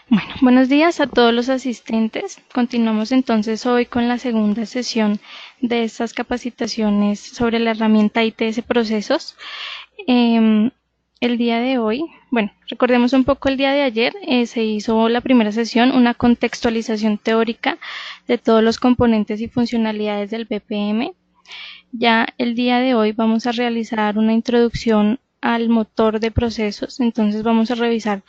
Bueno, buenos días a todos los asistentes. Continuamos entonces hoy con la segunda sesión de estas capacitaciones sobre la herramienta ITS Procesos. El día de hoy, bueno, recordemos un poco el día de ayer, se hizo la primera sesión, una contextualización teórica de todos los componentes y funcionalidades del BPM. Ya el día de hoy vamos a realizar una introducción al motor de procesos, entonces vamos a revisar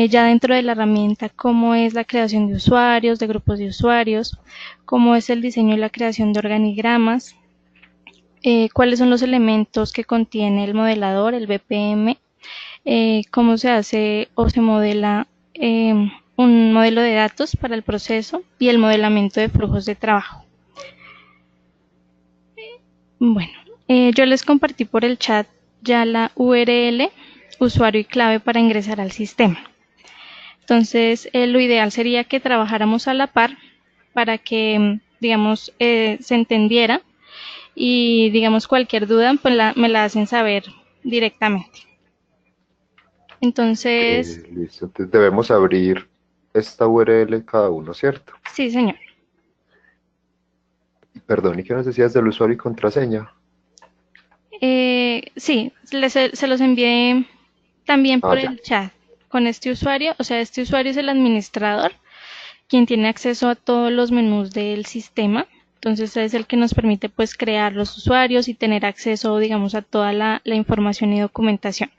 ya dentro de la herramienta cómo es la creación de usuarios, de grupos de usuarios, cómo es el diseño y la creación de organigramas, cuáles son los elementos que contiene el modelador, el BPM, cómo se hace o se modela un modelo de datos para el proceso y el modelamiento de flujos de trabajo. Bueno, yo les compartí por el chat ya la URL, usuario y clave para ingresar al sistema. Entonces, lo ideal sería que trabajáramos a la par para que, digamos, se entendiera y, digamos, cualquier duda pues me la hacen saber directamente. Entonces, Listo, entonces debemos abrir esta URL cada uno, ¿cierto? sí, señor. Perdón, ¿y qué nos decías del usuario y contraseña? Sí, se los envié también Ah, por ya. el chat con este usuario. O sea, este usuario es el administrador, quien tiene acceso a todos los menús del sistema. Entonces es el que nos permite pues crear los usuarios y tener acceso, digamos, a toda la información y documentación.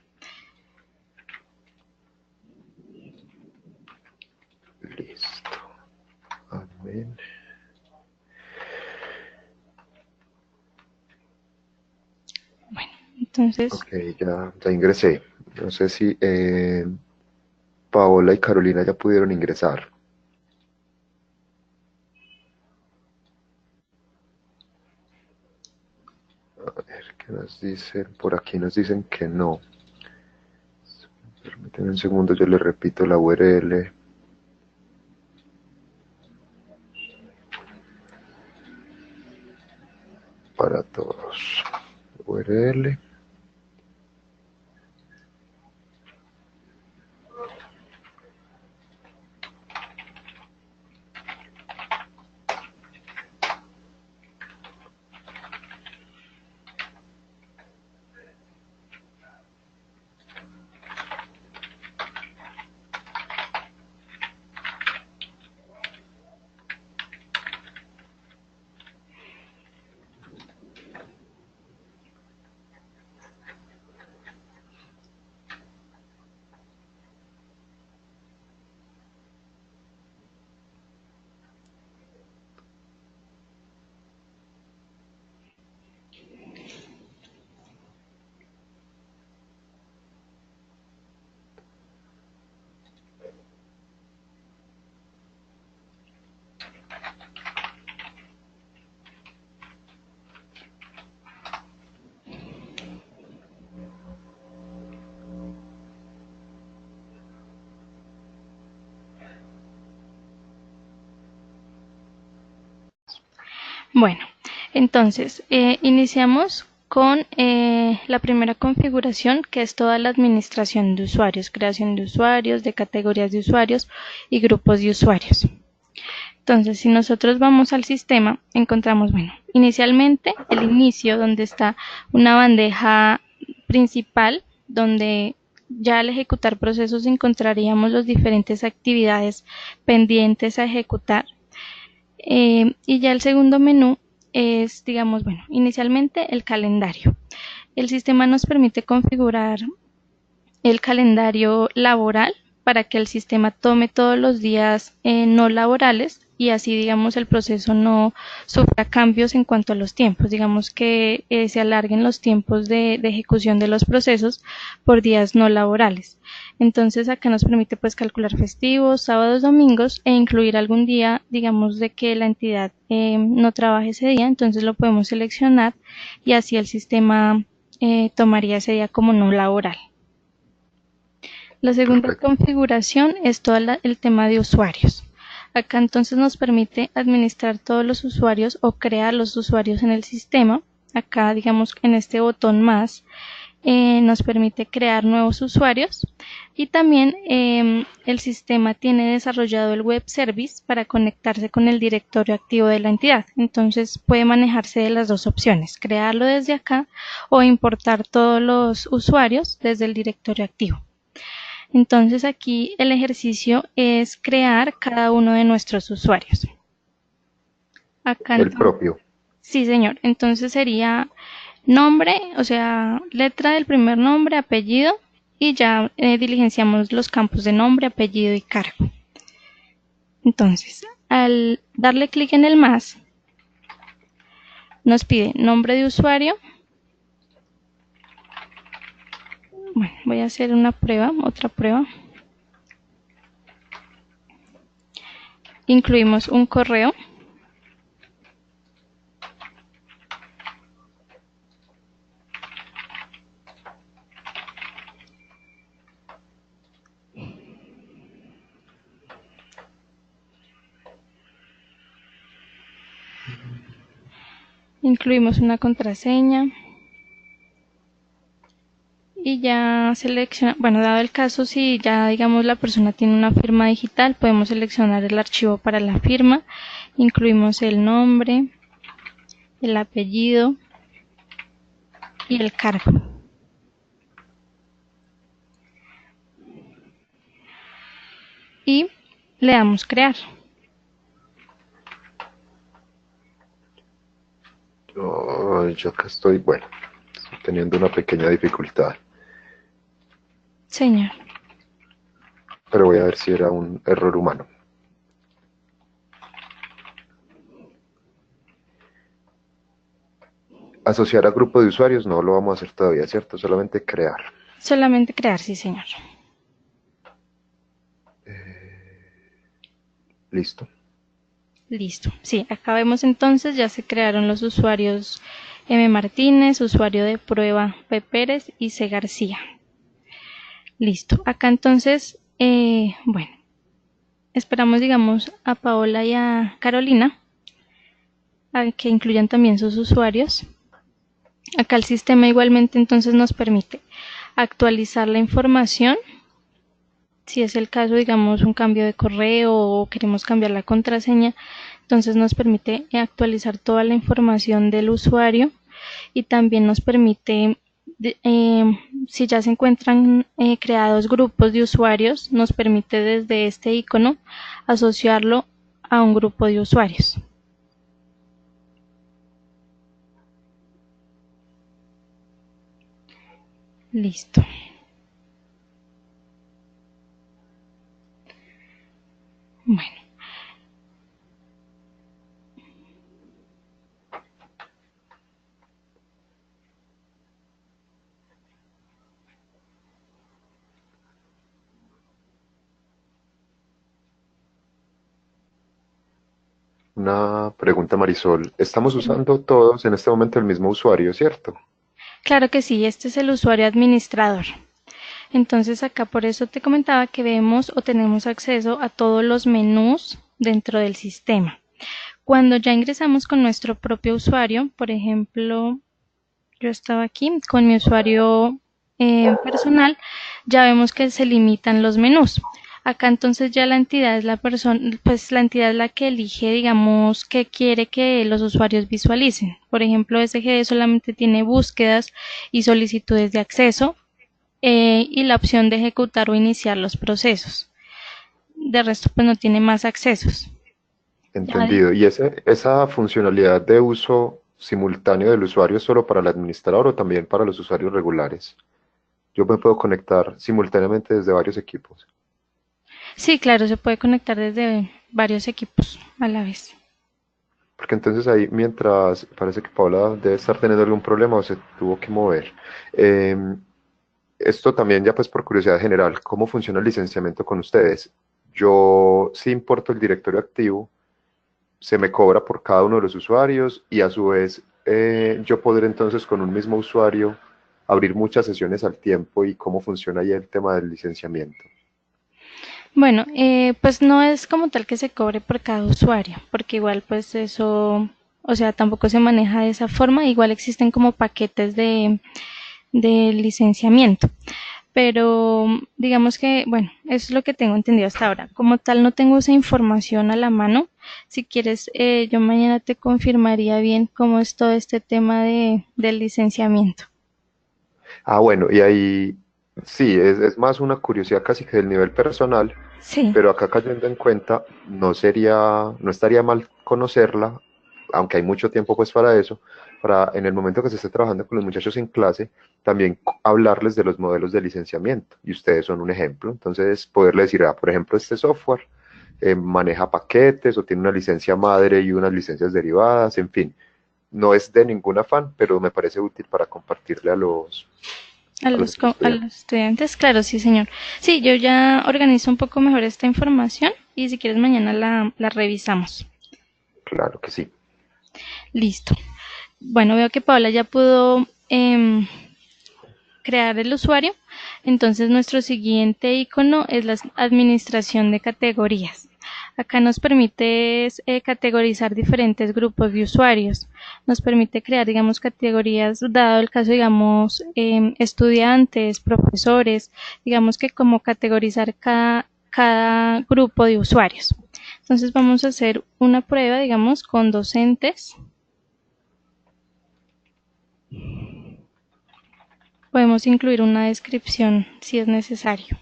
Listo. Amén. Bueno, entonces, Ok, ya ingresé. No sé si Paola y Carolina ya pudieron ingresar. A ver, ¿qué nos dicen? Por aquí nos dicen que no. Permítanme un segundo, yo les repito la URL para todos. URL. bueno, entonces iniciamos con la primera configuración, que es toda la administración de usuarios, creación de usuarios, de categorías de usuarios y grupos de usuarios. Entonces, si nosotros vamos al sistema, encontramos, bueno, inicialmente el inicio, donde está una bandeja principal, donde ya al ejecutar procesos encontraríamos las diferentes actividades pendientes a ejecutar. Y ya el segundo menú es, digamos, bueno, inicialmente el calendario. El sistema nos permite configurar el calendario laboral para que el sistema tome todos los días no laborales y así, digamos, el proceso no sufra cambios en cuanto a los tiempos. Digamos que se alarguen los tiempos de ejecución de los procesos por días no laborales. Entonces acá nos permite pues calcular festivos, sábados, domingos e incluir algún día, digamos, de que la entidad no trabaje ese día. Entonces lo podemos seleccionar y así el sistema tomaría ese día como no laboral. La segunda Perfecto. configuración es todo el tema de usuarios. Acá entonces nos permite administrar todos los usuarios o crear los usuarios en el sistema. Acá, digamos, en este botón más, nos permite crear nuevos usuarios y también el sistema tiene desarrollado el web service para conectarse con el directorio activo de la entidad. Entonces puede manejarse de las dos opciones, crearlo desde acá o importar todos los usuarios desde el directorio activo. Entonces aquí el ejercicio es crear cada uno de nuestros usuarios. Acá El propio. sí, señor. Entonces sería nombre, o sea, letra del primer nombre, apellido y ya diligenciamos los campos de nombre, apellido y cargo. Entonces, al darle clic en el más, nos pide nombre de usuario. Bueno, voy a hacer una prueba, otra prueba. Incluimos un correo. Incluimos una contraseña. Y ya selecciona, bueno, dado el caso, si ya digamos la persona tiene una firma digital, podemos seleccionar el archivo para la firma. Incluimos el nombre, el apellido y el cargo. Y le damos crear. Yo acá estoy, bueno, estoy teniendo una pequeña dificultad, Señor. pero voy a ver si era un error humano. Asociar a grupo de usuarios no lo vamos a hacer todavía, ¿cierto? Solamente crear. Solamente crear, sí, señor. Listo. Listo. Sí, acá vemos entonces ya se crearon los usuarios M. Martínez, usuario de prueba P. Pérez y C. García. Listo. Acá entonces, bueno, esperamos digamos a Paola y a Carolina a que incluyan también sus usuarios. Acá el sistema igualmente entonces nos permite actualizar la información. Si es el caso, digamos, un cambio de correo o queremos cambiar la contraseña, entonces nos permite actualizar toda la información del usuario y también nos permite, si ya se encuentran creados grupos de usuarios, nos permite desde este icono asociarlo a un grupo de usuarios. Listo. Bueno. Una pregunta, Marisol. Estamos usando todos en este momento el mismo usuario, ¿cierto? Claro que sí, este es el usuario administrador. Entonces acá por eso te comentaba que vemos o tenemos acceso a todos los menús dentro del sistema. Cuando ya ingresamos con nuestro propio usuario, por ejemplo, yo estaba aquí con mi usuario personal, ya vemos que se limitan los menús. Acá entonces ya la entidad es la persona, pues la entidad es la que elige, digamos, qué quiere que los usuarios visualicen. Por ejemplo, SGD solamente tiene búsquedas y solicitudes de acceso y la opción de ejecutar o iniciar los procesos. De resto, pues no tiene más accesos. Entendido. ¿Y esa funcionalidad de uso simultáneo del usuario es solo para el administrador o también para los usuarios regulares? Yo me puedo conectar simultáneamente desde varios equipos. Sí, claro, se puede conectar desde varios equipos a la vez. Porque entonces ahí, mientras parece que Paula debe estar teniendo algún problema o se tuvo que mover. Esto también ya pues por curiosidad general, ¿cómo funciona el licenciamiento con ustedes? Yo si importo el directorio activo, se me cobra por cada uno de los usuarios y a su vez yo podré entonces con un mismo usuario abrir muchas sesiones al tiempo y cómo funciona ahí el tema del licenciamiento. Bueno, pues no es como tal que se cobre por cada usuario, porque igual pues eso, o sea, tampoco se maneja de esa forma. Igual existen como paquetes del licenciamiento. Pero digamos que, bueno, eso es lo que tengo entendido hasta ahora. Como tal, no tengo esa información a la mano. Si quieres, yo mañana te confirmaría bien cómo es todo este tema del licenciamiento. Ah, bueno, y ahí sí, es más una curiosidad casi que del nivel personal, Sí, pero acá cayendo en cuenta, no estaría mal conocerla, aunque hay mucho tiempo pues para eso, para en el momento que se esté trabajando con los muchachos en clase, también hablarles de los modelos de licenciamiento, y ustedes son un ejemplo, entonces poderles decir, ah, por ejemplo, este software maneja paquetes o tiene una licencia madre y unas licencias derivadas, en fin, no es de ningún afán, pero me parece útil para compartirle a los a estudiantes. los estudiantes, claro, sí, señor. Sí, yo ya organizo un poco mejor esta información y si quieres mañana la revisamos. Claro que sí. Listo. Bueno, veo que Paola ya pudo crear el usuario. Entonces nuestro siguiente icono es la administración de categorías. Acá nos permite categorizar diferentes grupos de usuarios. Nos permite crear, digamos, categorías, dado el caso, digamos, estudiantes, profesores, digamos que como categorizar cada grupo de usuarios. Entonces vamos a hacer una prueba, digamos, con docentes. Podemos incluir una descripción si es necesario.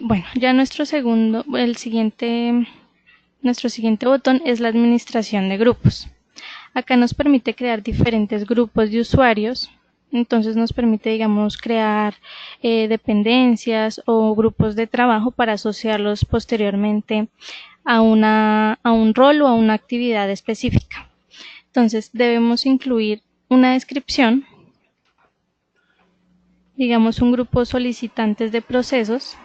Bueno, ya nuestro siguiente botón es la administración de grupos. Acá nos permite crear diferentes grupos de usuarios. Entonces nos permite, digamos, crear dependencias o grupos de trabajo para asociarlos posteriormente a un rol o a una actividad específica. Entonces debemos incluir una descripción, digamos un grupo solicitantes de procesos.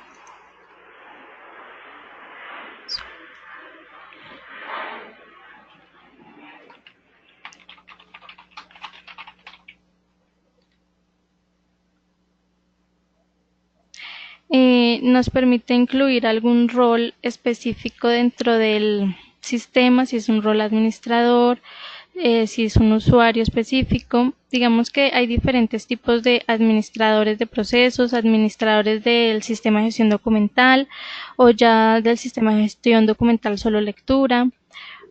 Nos permite incluir algún rol específico dentro del sistema, si es un rol administrador, si es un usuario específico. Digamos que hay diferentes tipos de administradores de procesos, administradores del sistema de gestión documental o ya del sistema de gestión documental solo lectura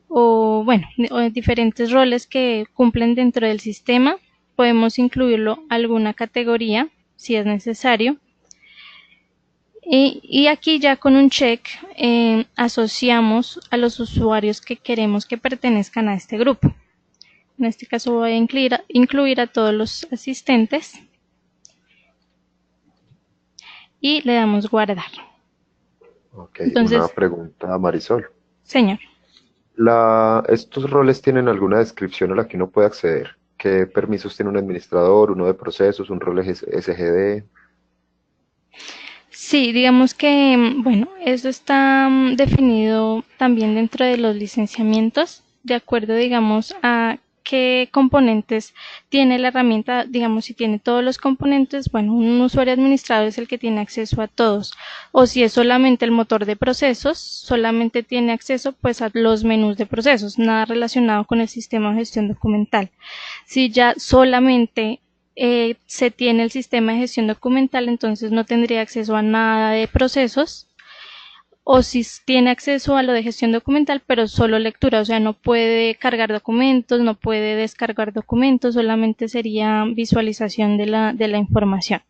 o bueno, o diferentes roles que cumplen dentro del sistema. Podemos incluirlo alguna categoría si es necesario. Y aquí ya con un check asociamos a los usuarios que queremos que pertenezcan a este grupo. En este caso voy a incluir a todos los asistentes y le damos guardar. Ok, una Entonces, pregunta, Marisol. señor, ¿Estos roles tienen alguna descripción a la que uno puede acceder? ¿Qué permisos tiene un administrador, uno de procesos, un rol SGD? sí, digamos que, bueno, eso está definido también dentro de los licenciamientos, de acuerdo, digamos, a qué componentes tiene la herramienta, digamos, si tiene todos los componentes, bueno, un usuario administrador es el que tiene acceso a todos, o si es solamente el motor de procesos, solamente tiene acceso pues a los menús de procesos, nada relacionado con el sistema de gestión documental. Si ya solamente se tiene el sistema de gestión documental, entonces no tendría acceso a nada de procesos, o si tiene acceso a lo de gestión documental, pero solo lectura, o sea, no puede cargar documentos, no puede descargar documentos, solamente sería visualización de la información.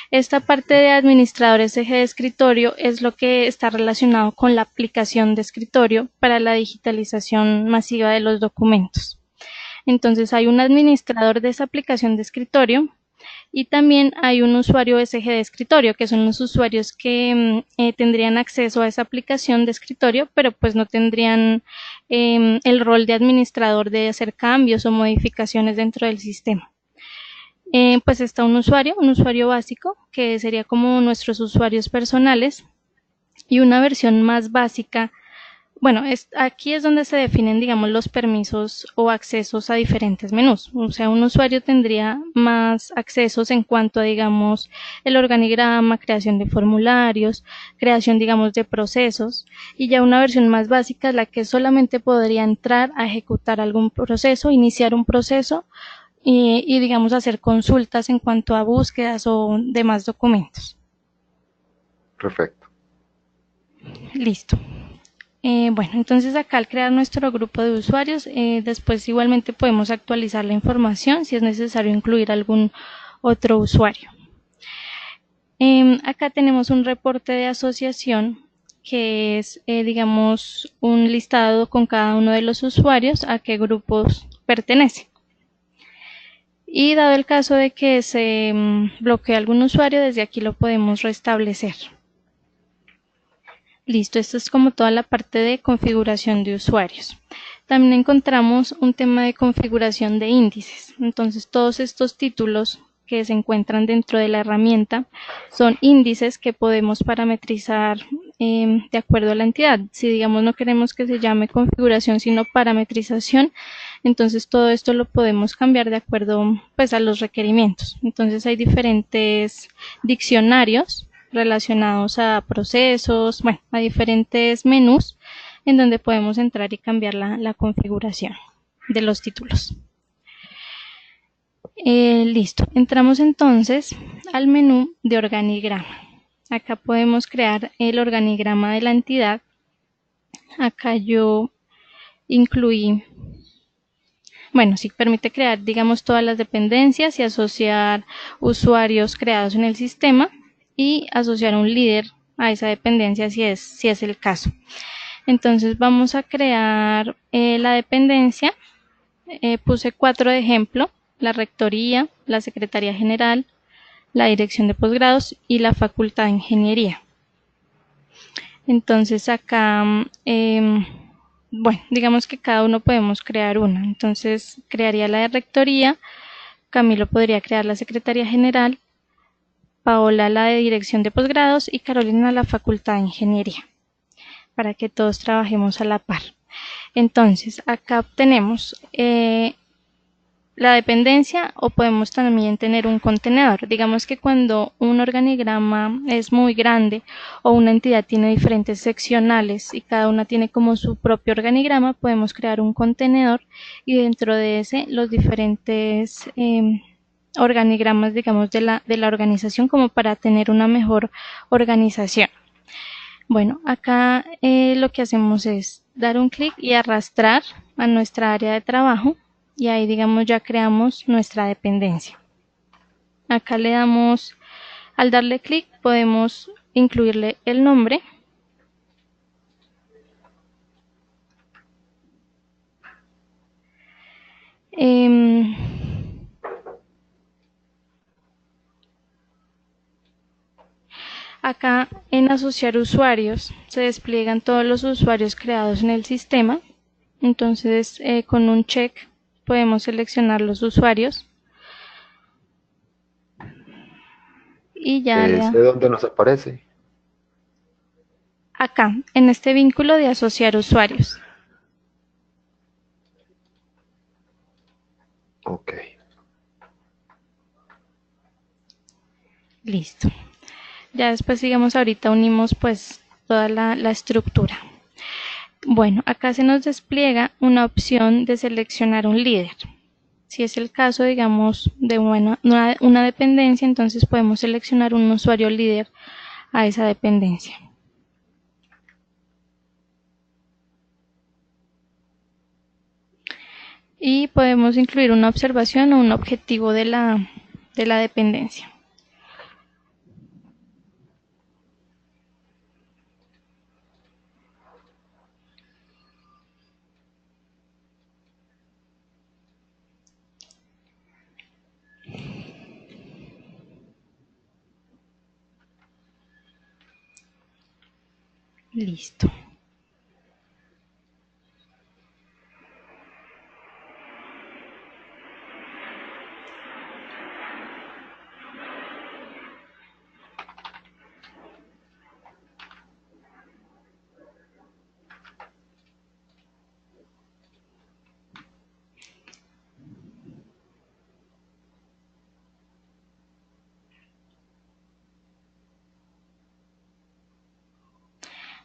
Esta parte de administradores eje de escritorio es lo que está relacionado con la aplicación de escritorio para la digitalización masiva de los documentos. Entonces hay un administrador de esa aplicación de escritorio y también hay un usuario SG de escritorio, que son los usuarios que tendrían acceso a esa aplicación de escritorio, pero pues no tendrían el rol de administrador de hacer cambios o modificaciones dentro del sistema. Pues está un usuario básico, que sería como nuestros usuarios personales, y una versión más básica. Bueno, aquí es donde se definen, digamos, los permisos o accesos a diferentes menús. O sea, un usuario tendría más accesos en cuanto a, digamos, el organigrama, creación de formularios, creación, digamos, de procesos. Y ya una versión más básica es la que solamente podría entrar a ejecutar algún proceso, iniciar un proceso y digamos hacer consultas en cuanto a búsquedas o demás documentos. Perfecto. Listo. Bueno, entonces acá al crear nuestro grupo de usuarios, después igualmente podemos actualizar la información si es necesario incluir algún otro usuario. Acá tenemos un reporte de asociación que es, digamos, un listado con cada uno de los usuarios a qué grupos pertenece. Y dado el caso de que se bloquee algún usuario, desde aquí lo podemos restablecer. Listo, esto es como toda la parte de configuración de usuarios. También encontramos un tema de configuración de índices. Entonces, todos estos títulos que se encuentran dentro de la herramienta son índices que podemos parametrizar de acuerdo a la entidad. Si digamos no queremos que se llame configuración sino parametrización, entonces todo esto lo podemos cambiar de acuerdo pues a los requerimientos. Entonces hay diferentes diccionarios relacionados a procesos, bueno, a diferentes menús en donde podemos entrar y cambiar la configuración de los títulos. Listo, entramos entonces al menú de organigrama. Acá podemos crear el organigrama de la entidad. Acá yo incluí, bueno, sí permite crear, digamos, todas las dependencias y asociar usuarios creados en el sistema y asociar un líder a esa dependencia si es el caso. Entonces vamos a crear la dependencia. Puse 4 de ejemplo: la rectoría, la secretaría general, la dirección de posgrados y la facultad de ingeniería. Entonces acá, bueno, digamos que cada uno podemos crear una. Entonces crearía la de rectoría, Camilo podría crear la secretaría general, Paola la de dirección de posgrados y Carolina la facultad de ingeniería, para que todos trabajemos a la par. Entonces acá obtenemos la dependencia, o podemos también tener un contenedor. Digamos que cuando un organigrama es muy grande o una entidad tiene diferentes seccionales y cada una tiene como su propio organigrama, podemos crear un contenedor y dentro de ese los diferentes organigramas, digamos, de la organización, como para tener una mejor organización. Bueno, acá lo que hacemos es dar un clic y arrastrar a nuestra área de trabajo y ahí, digamos, ya creamos nuestra dependencia. Acá le damos, al darle clic podemos incluirle el nombre. Acá en asociar usuarios se despliegan todos los usuarios creados en el sistema. Entonces con un check podemos seleccionar los usuarios y ya ¿Ese dónde nos aparece? acá en este vínculo de asociar usuarios. Ok. Listo. Ya después, digamos, ahorita unimos pues toda la estructura. Bueno, acá se nos despliega una opción de seleccionar un líder. Si es el caso, digamos, de una dependencia, entonces podemos seleccionar un usuario líder a esa dependencia. Y podemos incluir una observación o un objetivo de la dependencia. Listo.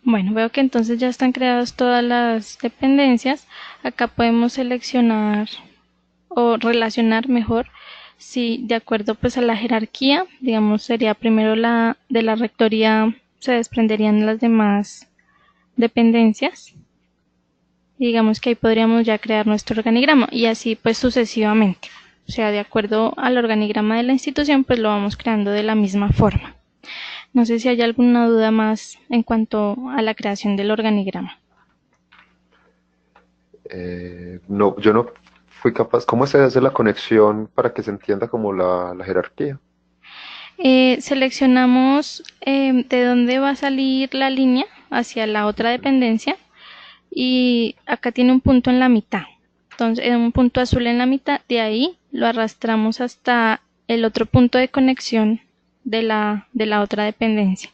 Bueno, veo que entonces ya están creadas todas las dependencias. Acá podemos seleccionar o relacionar mejor si de acuerdo pues a la jerarquía, digamos sería primero de la rectoría se desprenderían las demás dependencias. Y digamos que ahí podríamos ya crear nuestro organigrama y así pues sucesivamente. O sea, de acuerdo al organigrama de la institución, pues lo vamos creando de la misma forma. No sé si hay alguna duda más en cuanto a la creación del organigrama. No, yo no fui capaz. ¿Cómo se hace la conexión para que se entienda como la jerarquía? Seleccionamos de dónde va a salir la línea hacia la otra dependencia y acá tiene un punto en la mitad. Entonces, un punto azul en la mitad, de ahí lo arrastramos hasta el otro punto de conexión de la otra dependencia.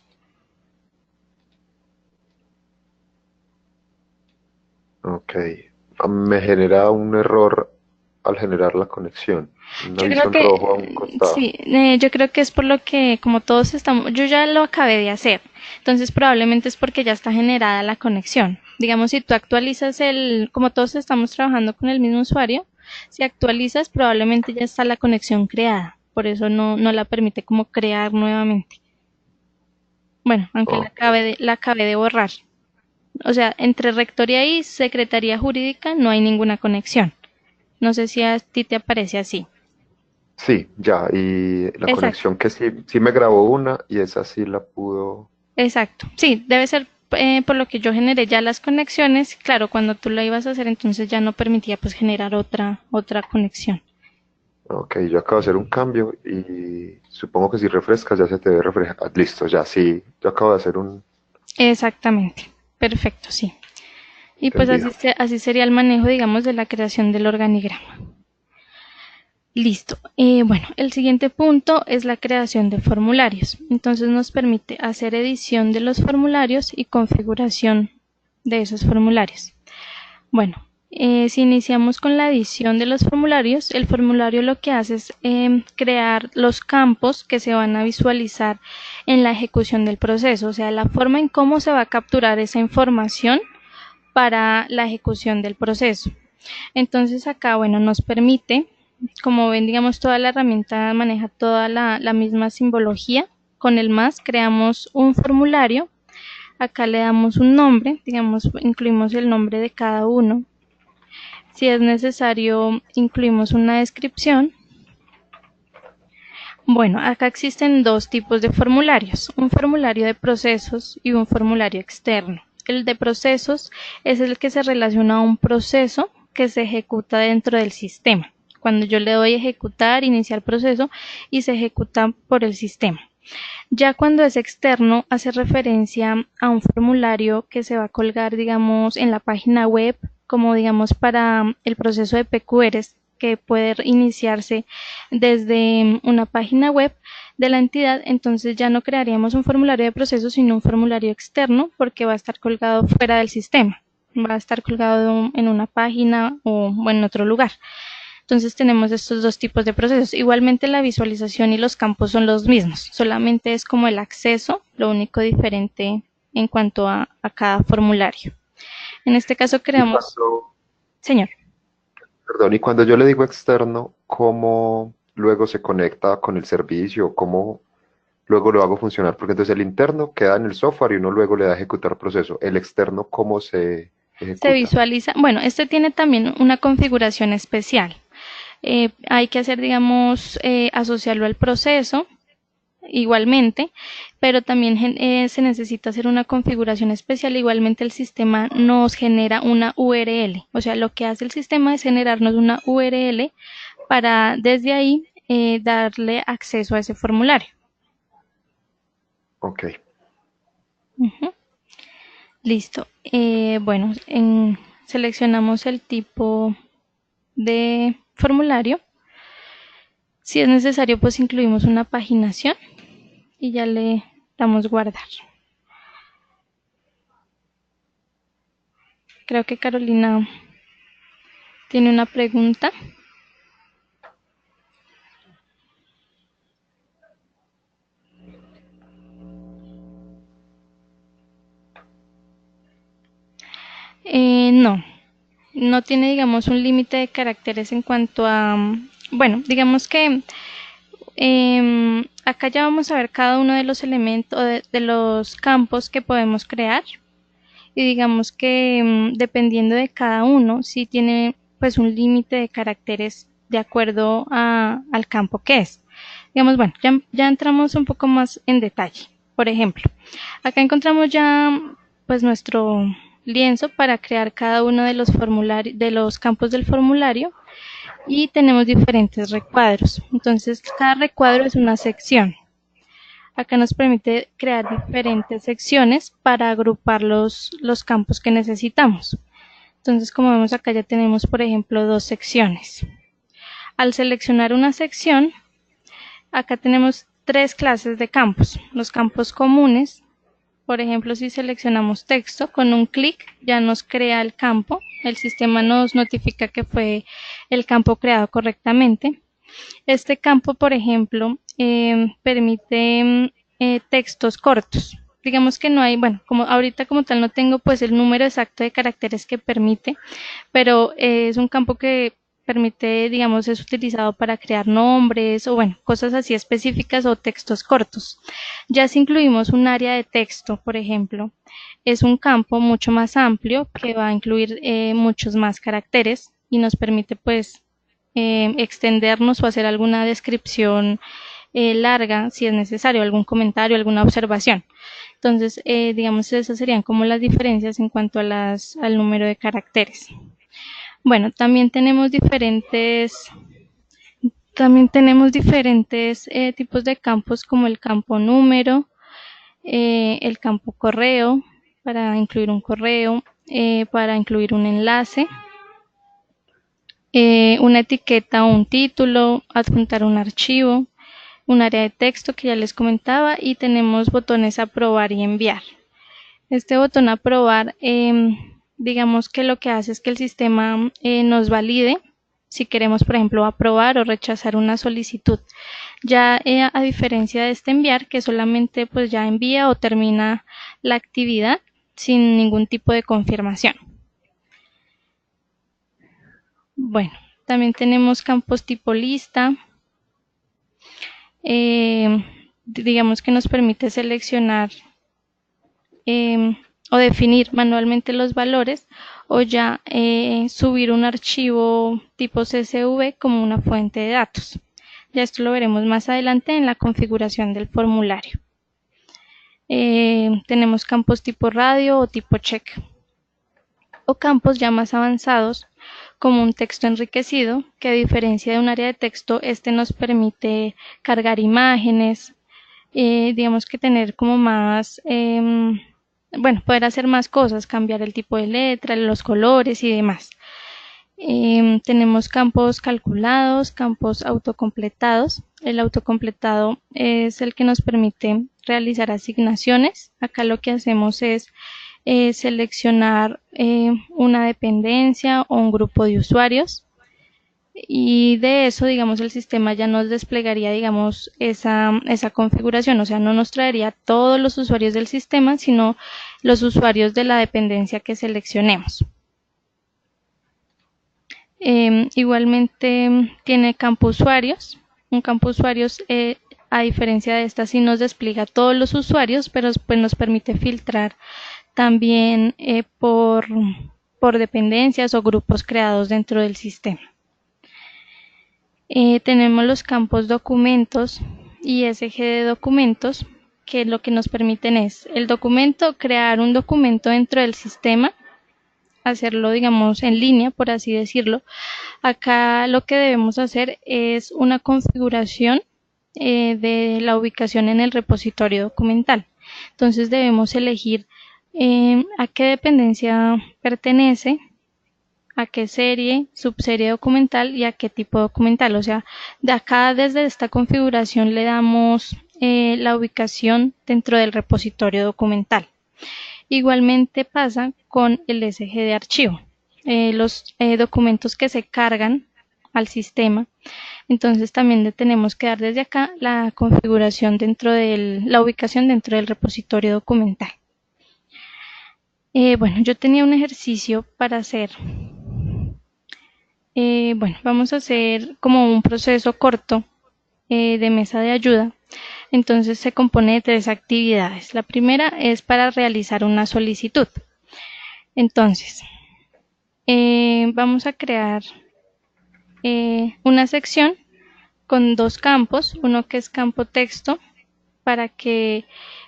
Ok. Me genera un error al generar la conexión. Un Yo creo aviso en rojo a un que costado. sí, yo creo que es por lo que como todos estamos, yo ya lo acabé de hacer, entonces probablemente es porque ya está generada la conexión. Digamos, si tú actualizas como todos estamos trabajando con el mismo usuario, si actualizas probablemente ya está la conexión creada, por eso no la permite como crear nuevamente. Bueno, aunque Ok. la acabé de borrar. O sea, entre rectoría y secretaría jurídica no hay ninguna conexión. No sé si a ti te aparece así. Sí, ya. Y la Exacto. conexión que sí me grabó una y esa sí la pudo. Exacto. Sí, debe ser por lo que yo generé ya las conexiones. Claro, cuando tú lo ibas a hacer, entonces ya no permitía pues generar otra conexión. Ok, yo acabo de hacer un cambio y supongo que si refrescas ya se te debe refrescar. Listo, ya sí. Yo acabo de hacer un Exactamente. Perfecto, sí. Y pues entendido. así sería el manejo, digamos, de la creación del organigrama. Listo. Bueno, el siguiente punto es la creación de formularios. Entonces nos permite hacer edición de los formularios y configuración de esos formularios. Bueno, si iniciamos con la edición de los formularios, el formulario lo que hace es crear los campos que se van a visualizar en la ejecución del proceso, o sea, la forma en cómo se va a capturar esa información para la ejecución del proceso. Entonces acá, bueno, nos permite, como ven, digamos, toda la herramienta maneja toda la misma simbología. Con el más creamos un formulario. Acá le damos un nombre, digamos, incluimos el nombre de cada uno. Si es necesario, incluimos una descripción. Bueno, acá existen dos tipos de formularios, un formulario de procesos y un formulario externo. El de procesos es el que se relaciona a un proceso que se ejecuta dentro del sistema. Cuando yo le doy ejecutar, iniciar proceso y se ejecuta por el sistema. Ya cuando es externo, hace referencia a un formulario que se va a colgar, digamos, en la página web, como digamos para el proceso de PQRs, que puede iniciarse desde una página web de la entidad, entonces ya no crearíamos un formulario de proceso, sino un formulario externo, porque va a estar colgado fuera del sistema, va a estar colgado en una página o en otro lugar. Entonces tenemos estos dos tipos de procesos. Igualmente la visualización y los campos son los mismos, solamente es como el acceso, lo único diferente en cuanto a cada formulario. En este caso Y creamos, cuando, señor. perdón, y cuando yo le digo externo, ¿cómo luego se conecta con el servicio? ¿Cómo luego lo hago funcionar? Porque entonces el interno queda en el software y uno luego le da a ejecutar proceso. El externo, ¿cómo se Se ejecuta? visualiza, bueno, este tiene también una configuración especial. Hay que hacer, digamos, asociarlo al proceso igualmente, pero también se necesita hacer una configuración especial. Igualmente el sistema nos genera una URL, o sea, lo que hace el sistema es generarnos una URL para desde ahí darle acceso a ese formulario. Ok. Ujú. Listo. Bueno, seleccionamos el tipo de formulario. Si es necesario, pues incluimos una paginación y ya le damos guardar. Creo que Carolina tiene una pregunta. No, no tiene, digamos, un límite de caracteres en cuanto a, bueno, digamos que acá ya vamos a ver cada uno de los elementos, de los campos que podemos crear. Y digamos que dependiendo de cada uno, sí tiene pues un límite de caracteres de acuerdo al campo que es. Digamos, bueno, ya entramos un poco más en detalle. Por ejemplo, acá encontramos ya pues nuestro lienzo para crear cada uno de los formularios, de los campos del formulario, y tenemos diferentes recuadros. Entonces, cada recuadro es una sección. Acá nos permite crear diferentes secciones para agrupar los campos que necesitamos. Entonces, como vemos acá ya tenemos, por ejemplo, dos secciones. Al seleccionar una sección, acá tenemos tres clases de campos. Los campos comunes, por ejemplo, si seleccionamos texto, con un clic ya nos crea el campo. El sistema nos notifica que fue el campo creado correctamente. Este campo, por ejemplo, permite textos cortos. Digamos que no hay, bueno, como ahorita como tal no tengo pues el número exacto de caracteres que permite, pero es un campo que permite, digamos, es utilizado para crear nombres o bueno, cosas así específicas o textos cortos. Ya si incluimos un área de texto, por ejemplo, es un campo mucho más amplio que va a incluir muchos más caracteres y nos permite pues extendernos o hacer alguna descripción larga si es necesario, algún comentario, alguna observación. Entonces, digamos, esas serían como las diferencias en cuanto a al número de caracteres. Bueno, también tenemos diferentes tipos de campos como el campo número, el campo correo, para incluir un correo, para incluir un enlace, una etiqueta o un título, adjuntar un archivo, un área de texto que ya les comentaba, y tenemos botones aprobar y enviar. Este botón aprobar, digamos que lo que hace es que el sistema nos valide si queremos, por ejemplo, aprobar o rechazar una solicitud. Ya a diferencia de este enviar, que solamente pues ya envía o termina la actividad sin ningún tipo de confirmación. Bueno, también tenemos campos tipo lista. Digamos que nos permite seleccionar o definir manualmente los valores o ya subir un archivo tipo CSV como una fuente de datos. Ya esto lo veremos más adelante en la configuración del formulario. Tenemos campos tipo radio o tipo check, o campos ya más avanzados como un texto enriquecido, que a diferencia de un área de texto, este nos permite cargar imágenes, digamos que tener como más, bueno, poder hacer más cosas, cambiar el tipo de letra, los colores y demás. Tenemos campos calculados, campos autocompletados. El autocompletado es el que nos permite realizar asignaciones. Acá lo que hacemos es seleccionar una dependencia o un grupo de usuarios, y de eso, digamos, el sistema ya nos desplegaría, digamos, esa configuración, o sea, no nos traería todos los usuarios del sistema, sino los usuarios de la dependencia que seleccionemos. Igualmente tiene campo usuarios. Un campo usuarios, a diferencia de esta, sí nos despliega todos los usuarios, pero pues nos permite filtrar también por dependencias o grupos creados dentro del sistema. Tenemos los campos documentos y SG de documentos, que lo que nos permiten es el documento, crear un documento dentro del sistema, hacerlo, digamos, en línea, por así decirlo. Acá lo que debemos hacer es una configuración de la ubicación en el repositorio documental. Entonces debemos elegir a qué dependencia pertenece, a qué serie, subserie documental y a qué tipo documental. O sea, de acá desde esta configuración le damos la ubicación dentro del repositorio documental. Igualmente pasa con el SG de archivo, los documentos que se cargan al sistema. Entonces también le tenemos que dar desde acá la configuración dentro la ubicación dentro del repositorio documental. Bueno, yo tenía un ejercicio para hacer Bueno, vamos a hacer como un proceso corto de mesa de ayuda. Entonces se compone de 3 actividades. La primera es para realizar una solicitud. Entonces, vamos a crear una sección con 2 campos, uno que es campo texto para que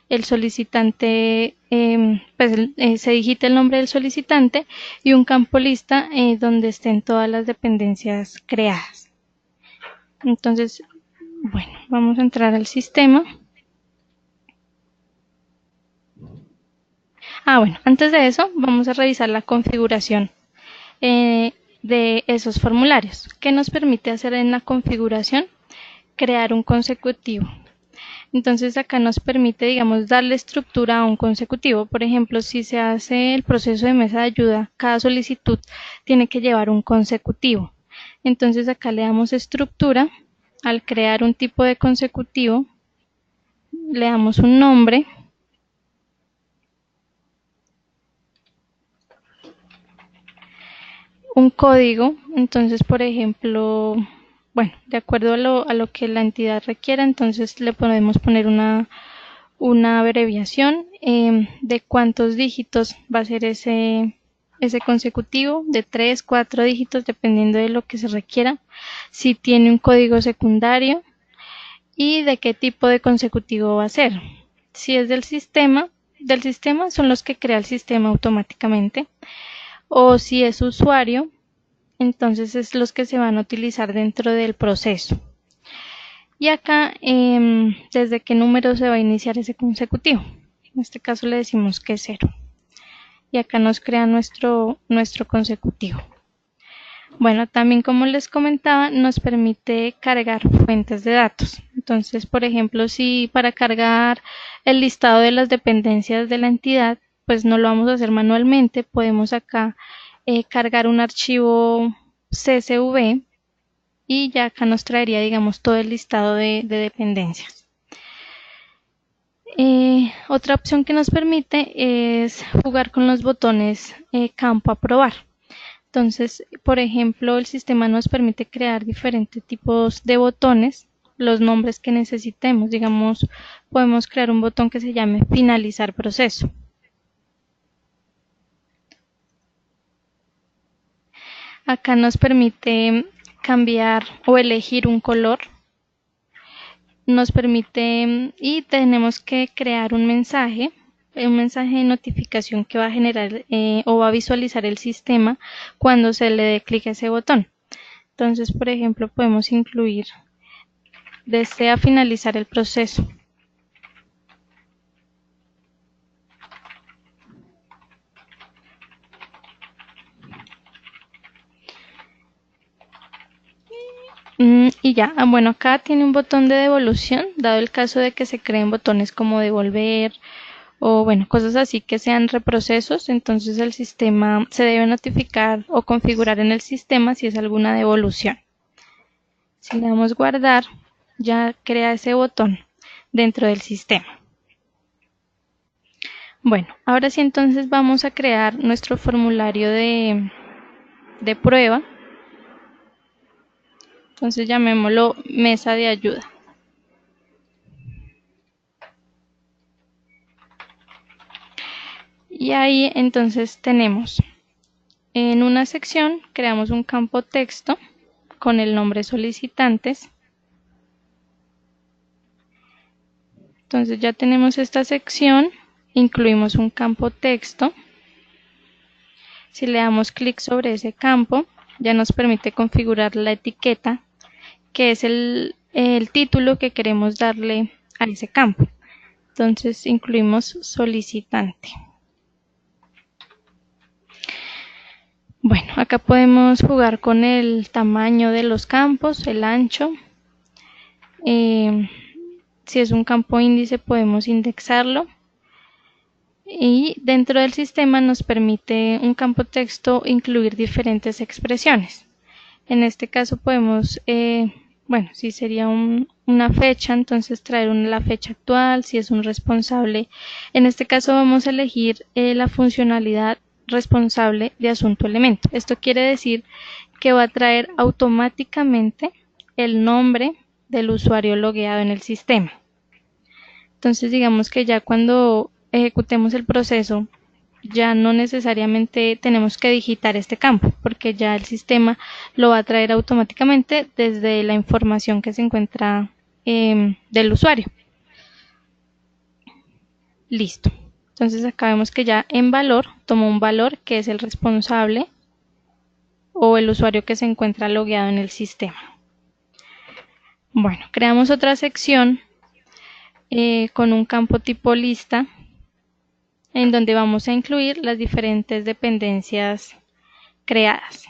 el solicitante se digite el nombre del solicitante, y un campo lista donde estén todas las dependencias creadas. Entonces, bueno, vamos a entrar al sistema. Bueno, antes de eso vamos a revisar la configuración de esos formularios. ¿Qué nos permite hacer en la configuración? Crear un consecutivo. Entonces acá nos permite, digamos, darle estructura a un consecutivo. Por ejemplo, si se hace el proceso de mesa de ayuda, cada solicitud tiene que llevar un consecutivo. Entonces acá le damos estructura. Al crear un tipo de consecutivo, le damos un nombre. Un código. Entonces, por ejemplo, bueno, de acuerdo a lo que la entidad requiera, entonces le podemos poner una abreviación de cuántos dígitos va a ser ese consecutivo, de 3, 4 dígitos, dependiendo de lo que se requiera. Si tiene un código secundario y de qué tipo de consecutivo va a ser. Si es del sistema son los que crea el sistema automáticamente. O si es usuario, entonces es los que se van a utilizar dentro del proceso. Y acá, desde qué número se va a iniciar ese consecutivo. En este caso le decimos que es 0. Y acá nos crea nuestro consecutivo. Bueno, también como les comentaba, nos permite cargar fuentes de datos. Entonces, por ejemplo, si para cargar el listado de las dependencias de la entidad, pues no lo vamos a hacer manualmente, podemos acá cargar un archivo CSV y ya acá nos traería, digamos, todo el listado de dependencias. Otra opción que nos permite es jugar con los botones campo aprobar. Entonces, por ejemplo, el sistema nos permite crear diferentes tipos de botones, los nombres que necesitemos. Digamos, podemos crear un botón que se llame finalizar proceso. Acá nos permite cambiar o elegir un color. Nos permite y tenemos que crear un mensaje de notificación que va a generar o va a visualizar el sistema cuando se le dé clic a ese botón. Entonces, por ejemplo, podemos incluir desea finalizar el proceso. Y ya, bueno, acá tiene un botón de devolución, dado el caso de que se creen botones como devolver o bueno, cosas así que sean reprocesos. Entonces el sistema se debe notificar o configurar en el sistema si es alguna devolución. Si le damos guardar, ya crea ese botón dentro del sistema. Bueno, ahora sí, entonces vamos a crear nuestro formulario de prueba. Entonces llamémoslo mesa de ayuda. Y ahí entonces tenemos en una sección, creamos un campo texto con el nombre solicitantes. Entonces ya tenemos esta sección, incluimos un campo texto. Si le damos clic sobre ese campo, ya nos permite configurar la etiqueta, que es el título que queremos darle a ese campo. Entonces incluimos solicitante. Bueno, acá podemos jugar con el tamaño de los campos, el ancho. Si es un campo índice, podemos indexarlo. Y dentro del sistema nos permite un campo texto incluir diferentes expresiones. En este caso podemos, bueno, si sería una fecha, entonces traer la fecha actual. Si es un responsable, en este caso vamos a elegir la funcionalidad responsable de asunto elemento. Esto quiere decir que va a traer automáticamente el nombre del usuario logueado en el sistema. Entonces digamos que ya cuando ejecutemos el proceso ya no necesariamente tenemos que digitar este campo porque ya el sistema lo va a traer automáticamente desde la información que se encuentra del usuario. Listo. Entonces acá vemos que ya en valor tomó un valor que es el responsable o el usuario que se encuentra logueado en el sistema. Bueno, creamos otra sección con un campo tipo lista en donde vamos a incluir las diferentes dependencias creadas.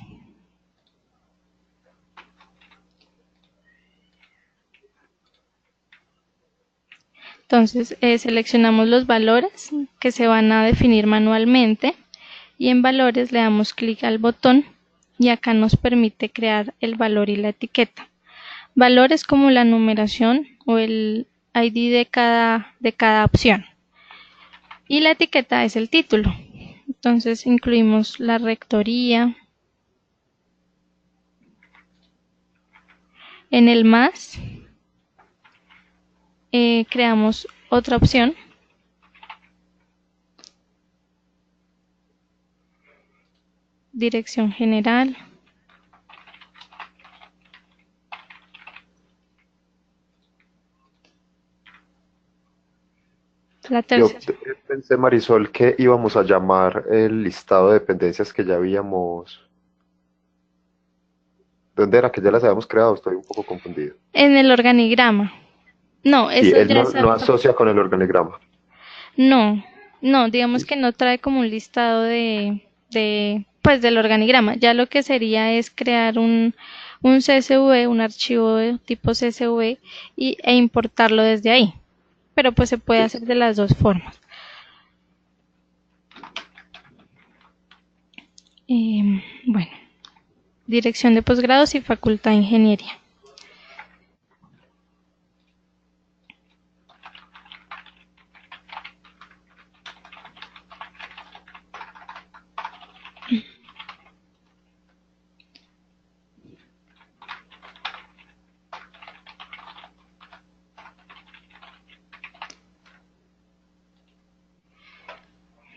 Entonces seleccionamos los valores que se van a definir manualmente y en valores le damos clic al botón y acá nos permite crear el valor y la etiqueta. Valores como la numeración o el ID de cada opción. Y la etiqueta es el título. Entonces incluimos la rectoría. En el más creamos otra opción. Dirección general. La tercera. Yo pensé, Marisol, que íbamos a llamar el listado de dependencias que ya habíamos. ¿Dónde era que ya las habíamos creado? Estoy un poco confundido. En el organigrama. No, Sí, eso él ya no, es no asocia con el organigrama. No, no, digamos que Listo. no trae como un listado pues del organigrama. Ya lo que sería es crear un CSV, un archivo de tipo CSV e importarlo desde ahí. Pero pues se puede hacer Listo. de las dos formas. Bueno, dirección de posgrados y facultad de ingeniería.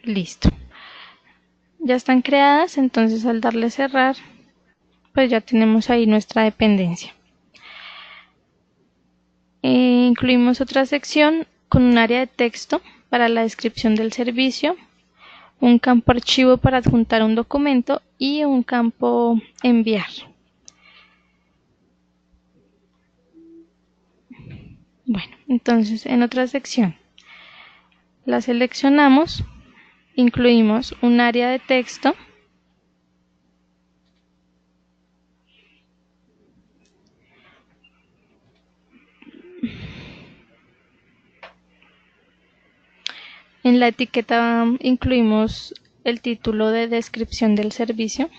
Listo. Ya están creadas, entonces al darle cerrar, pues ya tenemos ahí nuestra dependencia. Incluimos otra sección con un área de texto para la descripción del servicio, un campo archivo para adjuntar un documento y un campo enviar. Bueno, entonces en otra sección la seleccionamos, incluimos un área de texto, en la etiqueta incluimos el título de descripción del servicio.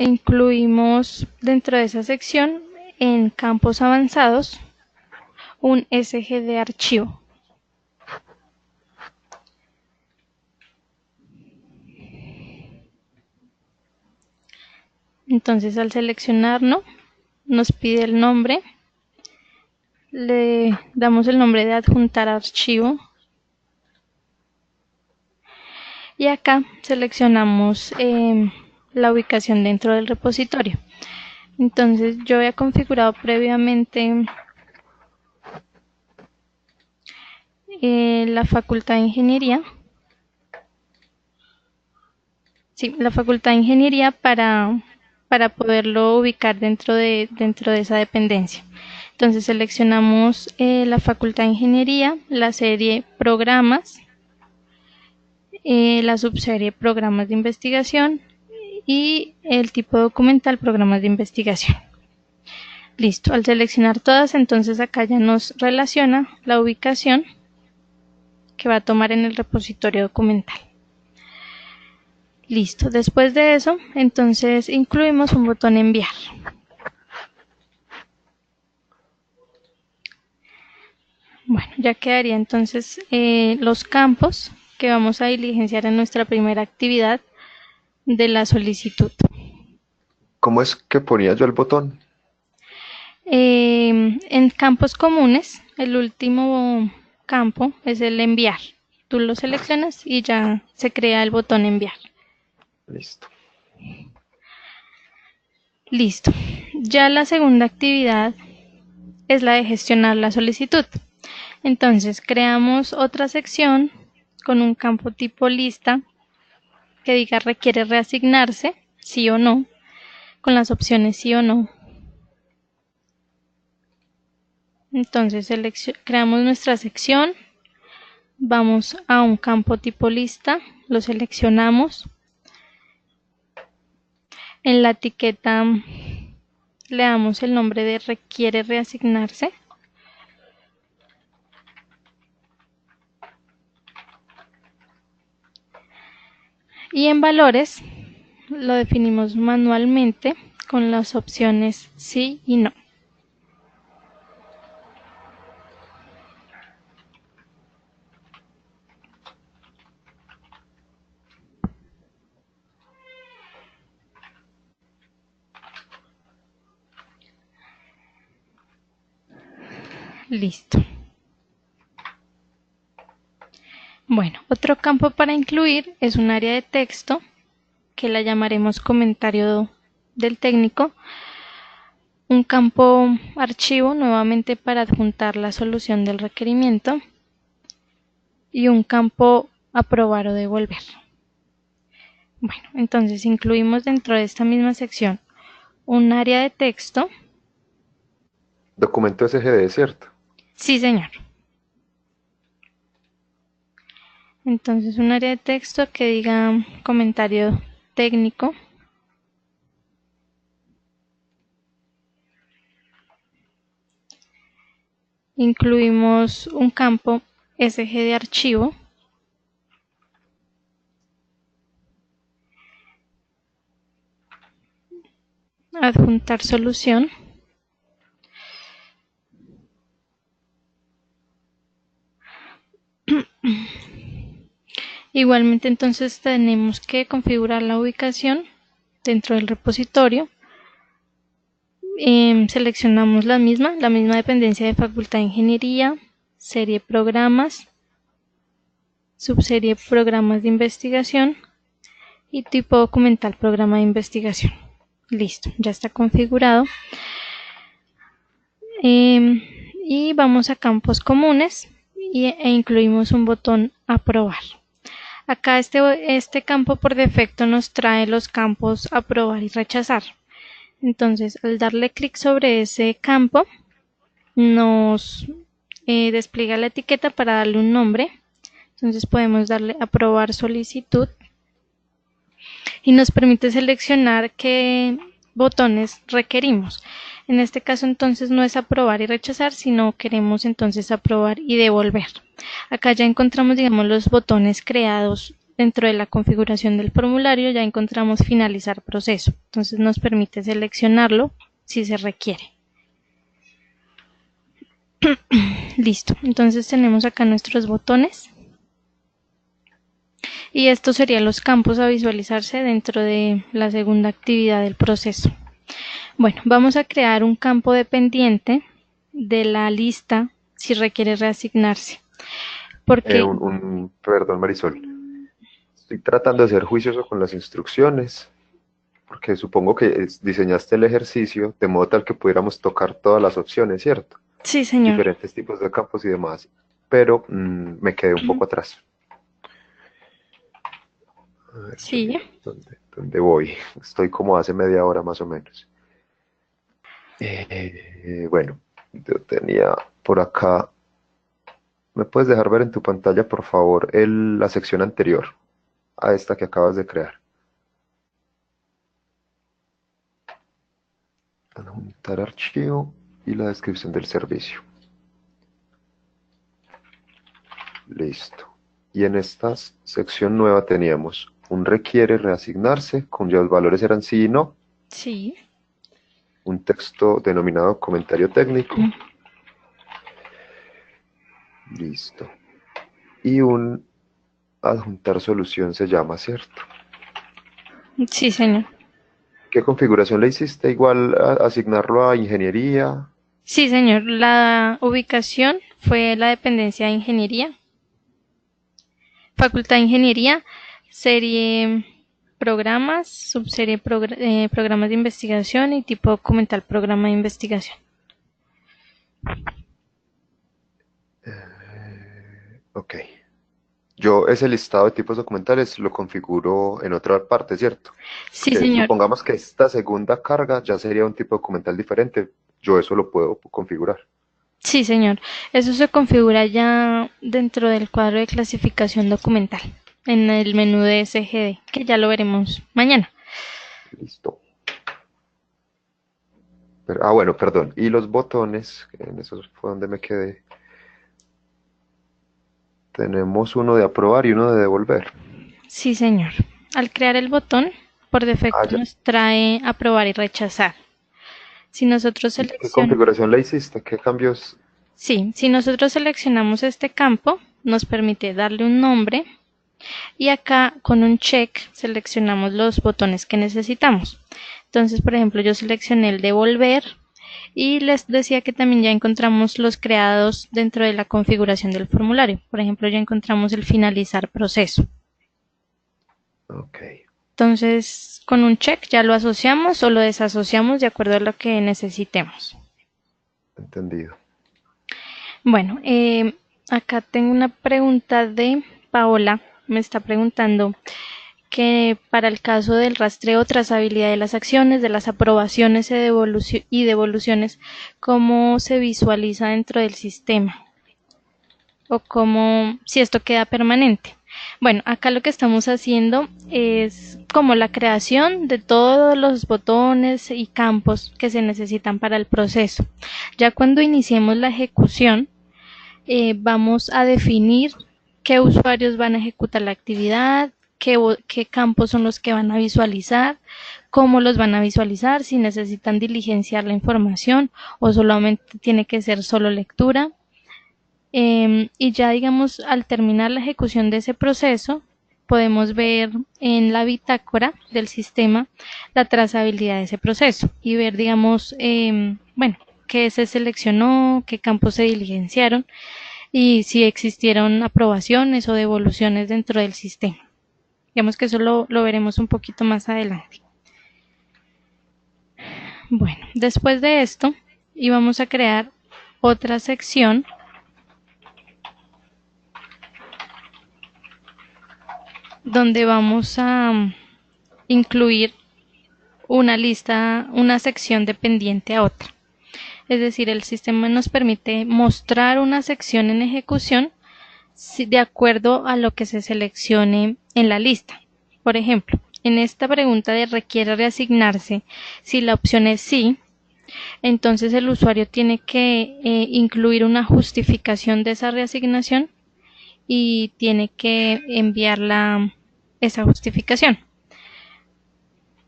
Incluimos dentro de esa sección en campos avanzados un SG de archivo. Entonces al seleccionarlo nos pide el nombre, le damos el nombre de adjuntar archivo y acá seleccionamos la ubicación dentro del repositorio. Entonces yo había configurado previamente la facultad de ingeniería. Sí, la facultad de ingeniería para poderlo ubicar dentro de esa dependencia. Entonces seleccionamos la facultad de ingeniería, la serie programas, la subserie programas de investigación y el tipo documental programas de investigación. Listo, al seleccionar todas, entonces acá ya nos relaciona la ubicación que va a tomar en el repositorio documental. Listo, después de eso, entonces incluimos un botón enviar. Bueno, ya quedaría entonces los campos que vamos a diligenciar en nuestra primera actividad de la solicitud. ¿Cómo es que ponía yo el botón? En campos comunes, el último campo es el enviar. Tú lo seleccionas y ya se crea el botón enviar. Listo. Listo. Ya la segunda actividad es la de gestionar la solicitud. Entonces creamos otra sección con un campo tipo lista que diga requiere reasignarse, sí o no, con las opciones sí o no. Entonces creamos nuestra sección, vamos a un campo tipo lista, lo seleccionamos. En la etiqueta le damos el nombre de requiere reasignarse. Y en valores lo definimos manualmente con las opciones sí y no. Listo. Bueno, otro campo para incluir es un área de texto que la llamaremos comentario del técnico, un campo archivo nuevamente para adjuntar la solución del requerimiento y un campo aprobar o devolver. Bueno, entonces incluimos dentro de esta misma sección un área de texto. Documento SGD, ¿cierto? Sí, señor. Entonces un área de texto que diga comentario técnico. Incluimos un campo SG de archivo. Adjuntar solución. Igualmente entonces tenemos que configurar la ubicación dentro del repositorio. Seleccionamos la misma dependencia de Facultad de Ingeniería, serie programas, subserie programas de investigación y tipo documental programa de investigación. Listo, ya está configurado. Y vamos a campos comunes e incluimos un botón aprobar. Acá este campo por defecto nos trae los campos aprobar y rechazar. Entonces, al darle clic sobre ese campo, nos despliega la etiqueta para darle un nombre. Entonces podemos darle aprobar solicitud y nos permite seleccionar qué botones requerimos. En este caso entonces no es aprobar y rechazar, sino queremos entonces aprobar y devolver. Acá ya encontramos, digamos, los botones creados dentro de la configuración del formulario, ya encontramos finalizar proceso. Entonces nos permite seleccionarlo si se requiere. Listo, entonces tenemos acá nuestros botones. Y estos serían los campos a visualizarse dentro de la segunda actividad del proceso. Bueno, vamos a crear un campo dependiente de la lista si requiere reasignarse. Porque Perdón, Marisol. Estoy tratando de ser juicioso con las instrucciones, porque supongo que diseñaste el ejercicio de modo tal que pudiéramos tocar todas las opciones, ¿cierto? sí, señor. Diferentes tipos de campos y demás, pero me quedé un poco atrás. A ver, Sí. ¿Dónde voy? Estoy como hace media hora más o menos. Bueno, yo tenía por acá. ¿Me puedes dejar ver en tu pantalla, por favor, la sección anterior a esta que acabas de crear? Adjuntar archivo y la descripción del servicio. Listo. Y en esta sección nueva teníamos un requiere reasignarse, cuyos valores eran sí y no. Sí. Un texto denominado comentario técnico. Listo. Y un adjuntar solución se llama, ¿cierto? Sí, señor. ¿Qué configuración le hiciste? Igual asignarlo a ingeniería. Sí, señor. La ubicación fue la dependencia de ingeniería. Facultad de Ingeniería, serie programas, subserie programas de investigación y tipo documental programa de investigación. Ok. Yo ese listado de tipos documentales lo configuro en otra parte, ¿cierto? Sí, Porque señor. supongamos que esta segunda carga ya sería un tipo documental diferente. Yo eso lo puedo configurar. Sí, señor. Eso se configura ya dentro del cuadro de clasificación documental, en el menú de SGD, que ya lo veremos mañana. Listo. Bueno, perdón. Y los botones, que en eso fue donde me quedé. Tenemos uno de aprobar y uno de devolver. Sí, señor. Al crear el botón, por Ah, defecto ya. nos trae aprobar y rechazar. Si nosotros ¿Y qué seleccionamos, configuración le hiciste? ¿Qué cambios? sí, si nosotros seleccionamos este campo, nos permite darle un nombre y acá con un check seleccionamos los botones que necesitamos. Entonces, por ejemplo, yo seleccioné el devolver y les decía que también ya encontramos los creados dentro de la configuración del formulario. Por ejemplo, ya encontramos el finalizar proceso. Ok, Entonces, con un check ya lo asociamos o lo desasociamos de acuerdo a lo que necesitemos. entendido. Bueno, acá tengo una pregunta de Paola. Me está preguntando que para el caso del rastreo, trazabilidad de las acciones, de las aprobaciones y devoluciones, ¿cómo se visualiza dentro del sistema? O cómo, si esto queda permanente. Bueno, acá lo que estamos haciendo es como la creación de todos los botones y campos que se necesitan para el proceso. Ya cuando iniciemos la ejecución, vamos a definir qué usuarios van a ejecutar la actividad, qué campos son los que van a visualizar, cómo los van a visualizar, si necesitan diligenciar la información o solamente tiene que ser solo lectura. Y ya digamos al terminar la ejecución de ese proceso podemos ver en la bitácora del sistema la trazabilidad de ese proceso y ver digamos bueno qué se seleccionó, qué campos se diligenciaron y si existieron aprobaciones o devoluciones dentro del sistema. Digamos que eso lo veremos un poquito más adelante. Bueno, después de esto íbamos a crear otra sección donde vamos a incluir una lista, una sección dependiente a otra. Es decir, el sistema nos permite mostrar una sección en ejecución de acuerdo a lo que se seleccione en la lista. Por ejemplo, en esta pregunta de requiere reasignarse, si la opción es sí, entonces el usuario tiene que incluir una justificación de esa reasignación y tiene que enviar esa justificación.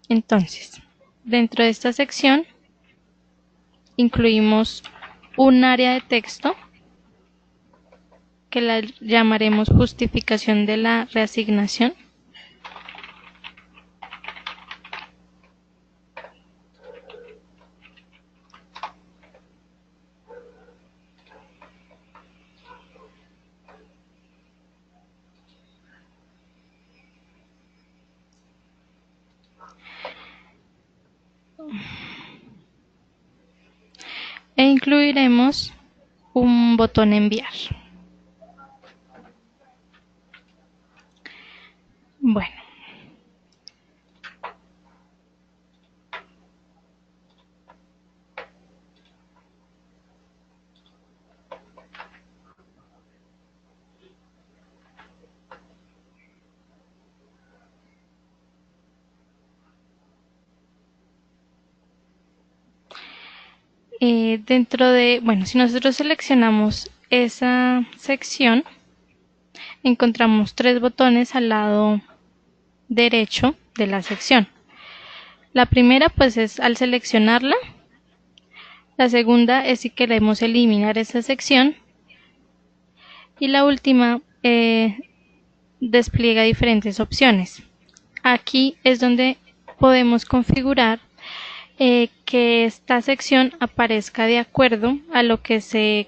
Entonces, dentro de esta sección incluimos un área de texto que la llamaremos justificación de la reasignación. E incluiremos un botón enviar. Bueno, bueno, si nosotros seleccionamos esa sección, encontramos tres botones al lado derecho de la sección. La primera pues es al seleccionarla. La segunda es si queremos eliminar esa sección. Y la última despliega diferentes opciones. Aquí es donde podemos configurar que esta sección aparezca de acuerdo a lo que se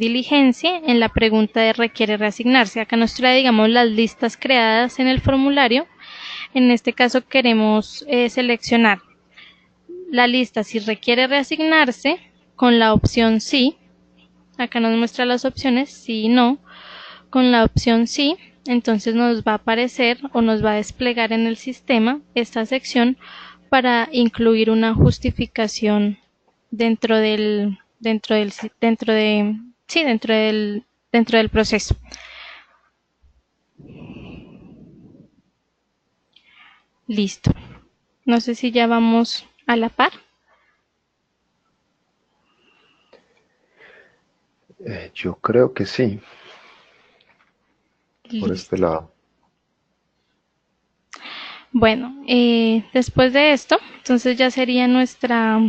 diligencie en la pregunta de requiere reasignarse. Acá nos trae, digamos, las listas creadas en el formulario. En este caso queremos seleccionar la lista si requiere reasignarse con la opción sí. Acá nos muestra las opciones sí y no. Con la opción sí, entonces nos va a aparecer o nos va a desplegar en el sistema esta sección para incluir una justificación dentro del proceso. Listo. No sé si ya vamos a la par. Yo creo que sí, por este Listo. lado. Bueno, después de esto, entonces ya sería nuestra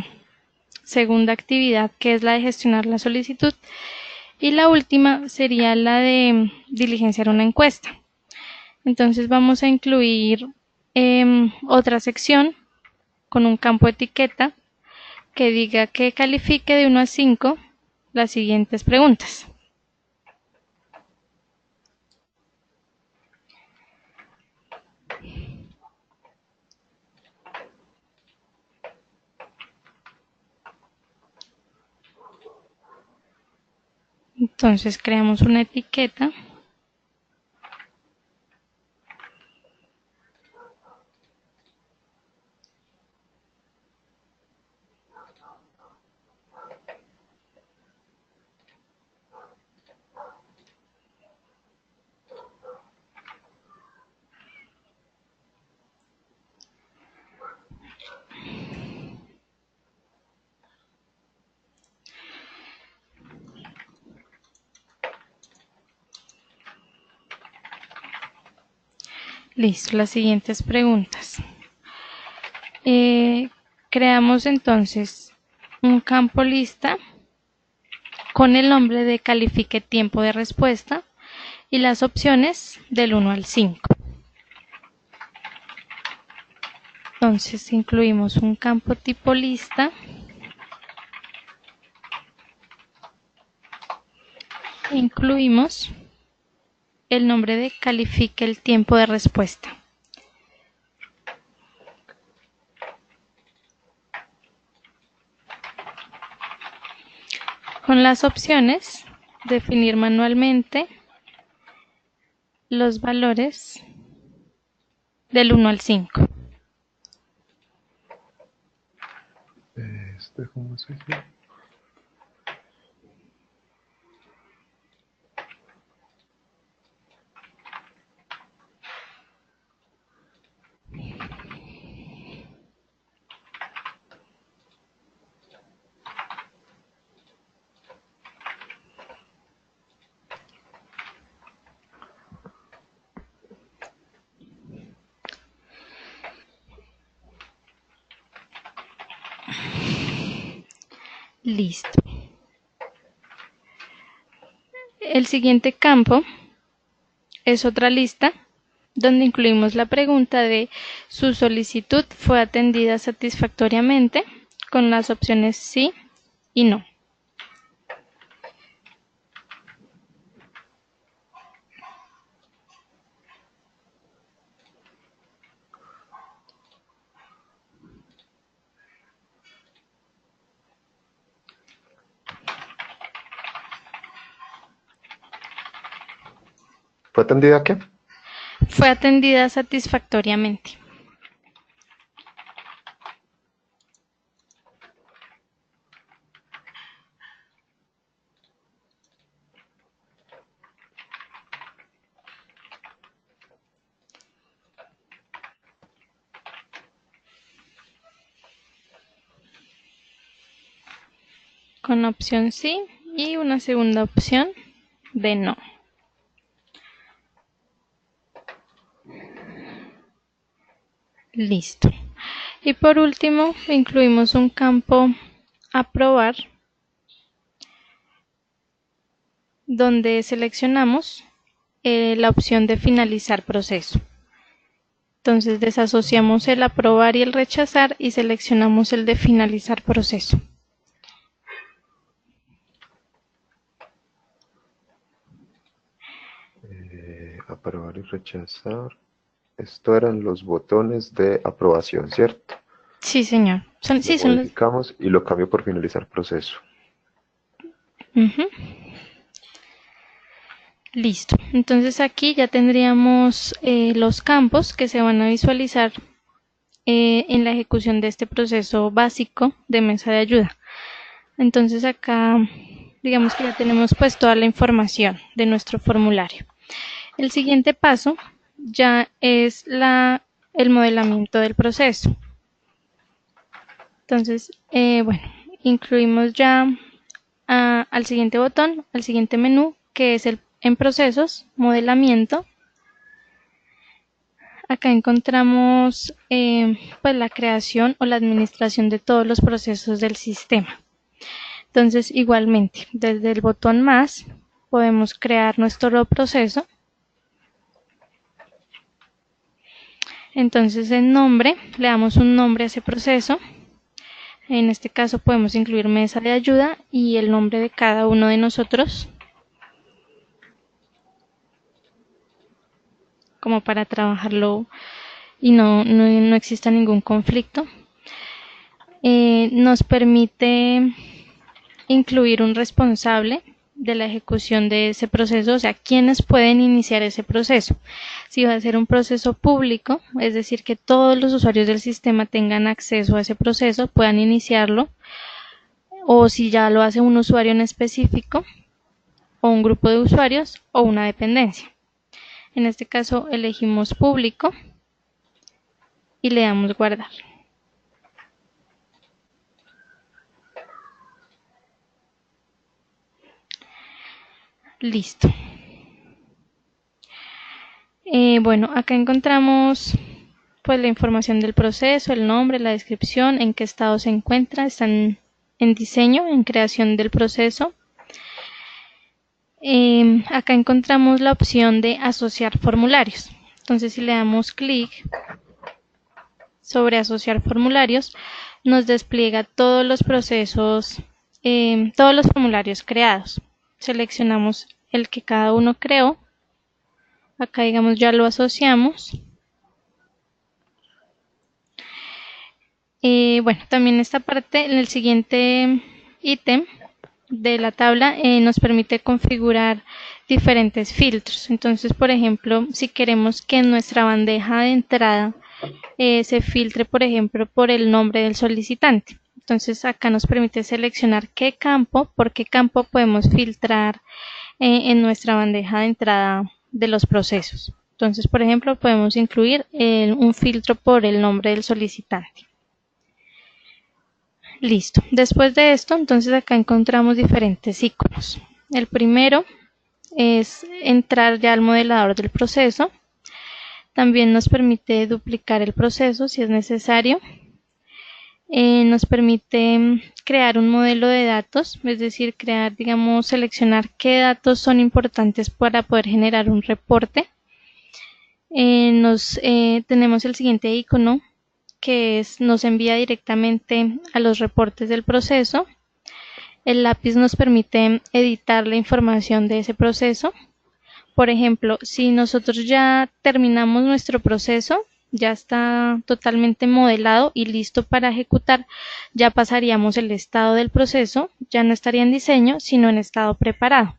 segunda actividad, que es la de gestionar la solicitud, y la última sería la de diligenciar una encuesta. Entonces vamos a incluir otra sección con un campo etiqueta que diga que califique de 1 a 5 las siguientes preguntas. Entonces creamos una etiqueta. Listo, las siguientes preguntas. Creamos entonces un campo lista con el nombre de califique tiempo de respuesta y las opciones del 1 al 5. Entonces incluimos un campo tipo lista e incluimos el nombre de califique el tiempo de respuesta. Con las opciones, definir manualmente los valores del 1 al 5. ¿Cómo se llama? Listo. El siguiente campo es otra lista donde incluimos la pregunta de su solicitud fue atendida satisfactoriamente con las opciones sí y no. ¿Fue atendida qué? Fue atendida satisfactoriamente. Con opción sí y una segunda opción de no. Listo. Y por último, incluimos un campo aprobar donde seleccionamos la opción de finalizar proceso. Entonces desasociamos el aprobar y el rechazar y seleccionamos el de finalizar proceso. Aprobar y rechazar. Esto eran los botones de aprobación, ¿cierto? Sí, señor. Lo modificamos y lo cambio por finalizar proceso. Listo. Entonces aquí ya tendríamos los campos que se van a visualizar en la ejecución de este proceso básico de mesa de ayuda. Entonces acá digamos que ya tenemos pues toda la información de nuestro formulario. El siguiente paso ya es el modelamiento del proceso. Entonces, bueno, incluimos ya al siguiente botón, al siguiente menú, que es el en procesos, modelamiento. Acá encontramos pues la creación o la administración de todos los procesos del sistema. Entonces, igualmente, desde el botón más, podemos crear nuestro proceso. Entonces, en nombre, le damos un nombre a ese proceso. En este caso podemos incluir mesa de ayuda y el nombre de cada uno de nosotros, como para trabajarlo y no exista ningún conflicto. Nos permite incluir un responsable de la ejecución de ese proceso, o sea, quiénes pueden iniciar ese proceso. Si va a ser un proceso público, es decir, que todos los usuarios del sistema tengan acceso a ese proceso, puedan iniciarlo, o si ya lo hace un usuario en específico, o un grupo de usuarios, o una dependencia. En este caso elegimos público y le damos guardar. Listo. Bueno, acá encontramos pues la información del proceso, el nombre, la descripción, en qué estado se encuentra, están en diseño, en creación del proceso. Acá encontramos la opción de asociar formularios. Entonces, si le damos clic sobre asociar formularios, nos despliega todos los procesos, todos los formularios creados. Seleccionamos el que cada uno creó. Acá, digamos, ya lo asociamos. Bueno, también esta parte, en el siguiente ítem de la tabla, nos permite configurar diferentes filtros. Entonces, por ejemplo, si queremos que en nuestra bandeja de entrada se filtre, por ejemplo, por el nombre del solicitante. Entonces, acá nos permite seleccionar por qué campo podemos filtrar en nuestra bandeja de entrada de los procesos. Entonces, por ejemplo, podemos incluir un filtro por el nombre del solicitante. Listo. Después de esto, entonces acá encontramos diferentes iconos. El primero es entrar ya al modelador del proceso. También nos permite duplicar el proceso si es necesario. Nos permite crear un modelo de datos, es decir, crear, digamos, seleccionar qué datos son importantes para poder generar un reporte. Tenemos el siguiente icono, que nos envía directamente a los reportes del proceso. El lápiz nos permite editar la información de ese proceso. Por ejemplo, si nosotros ya terminamos nuestro proceso, ya está totalmente modelado y listo para ejecutar, ya pasaríamos el estado del proceso, ya no estaría en diseño, sino en estado preparado.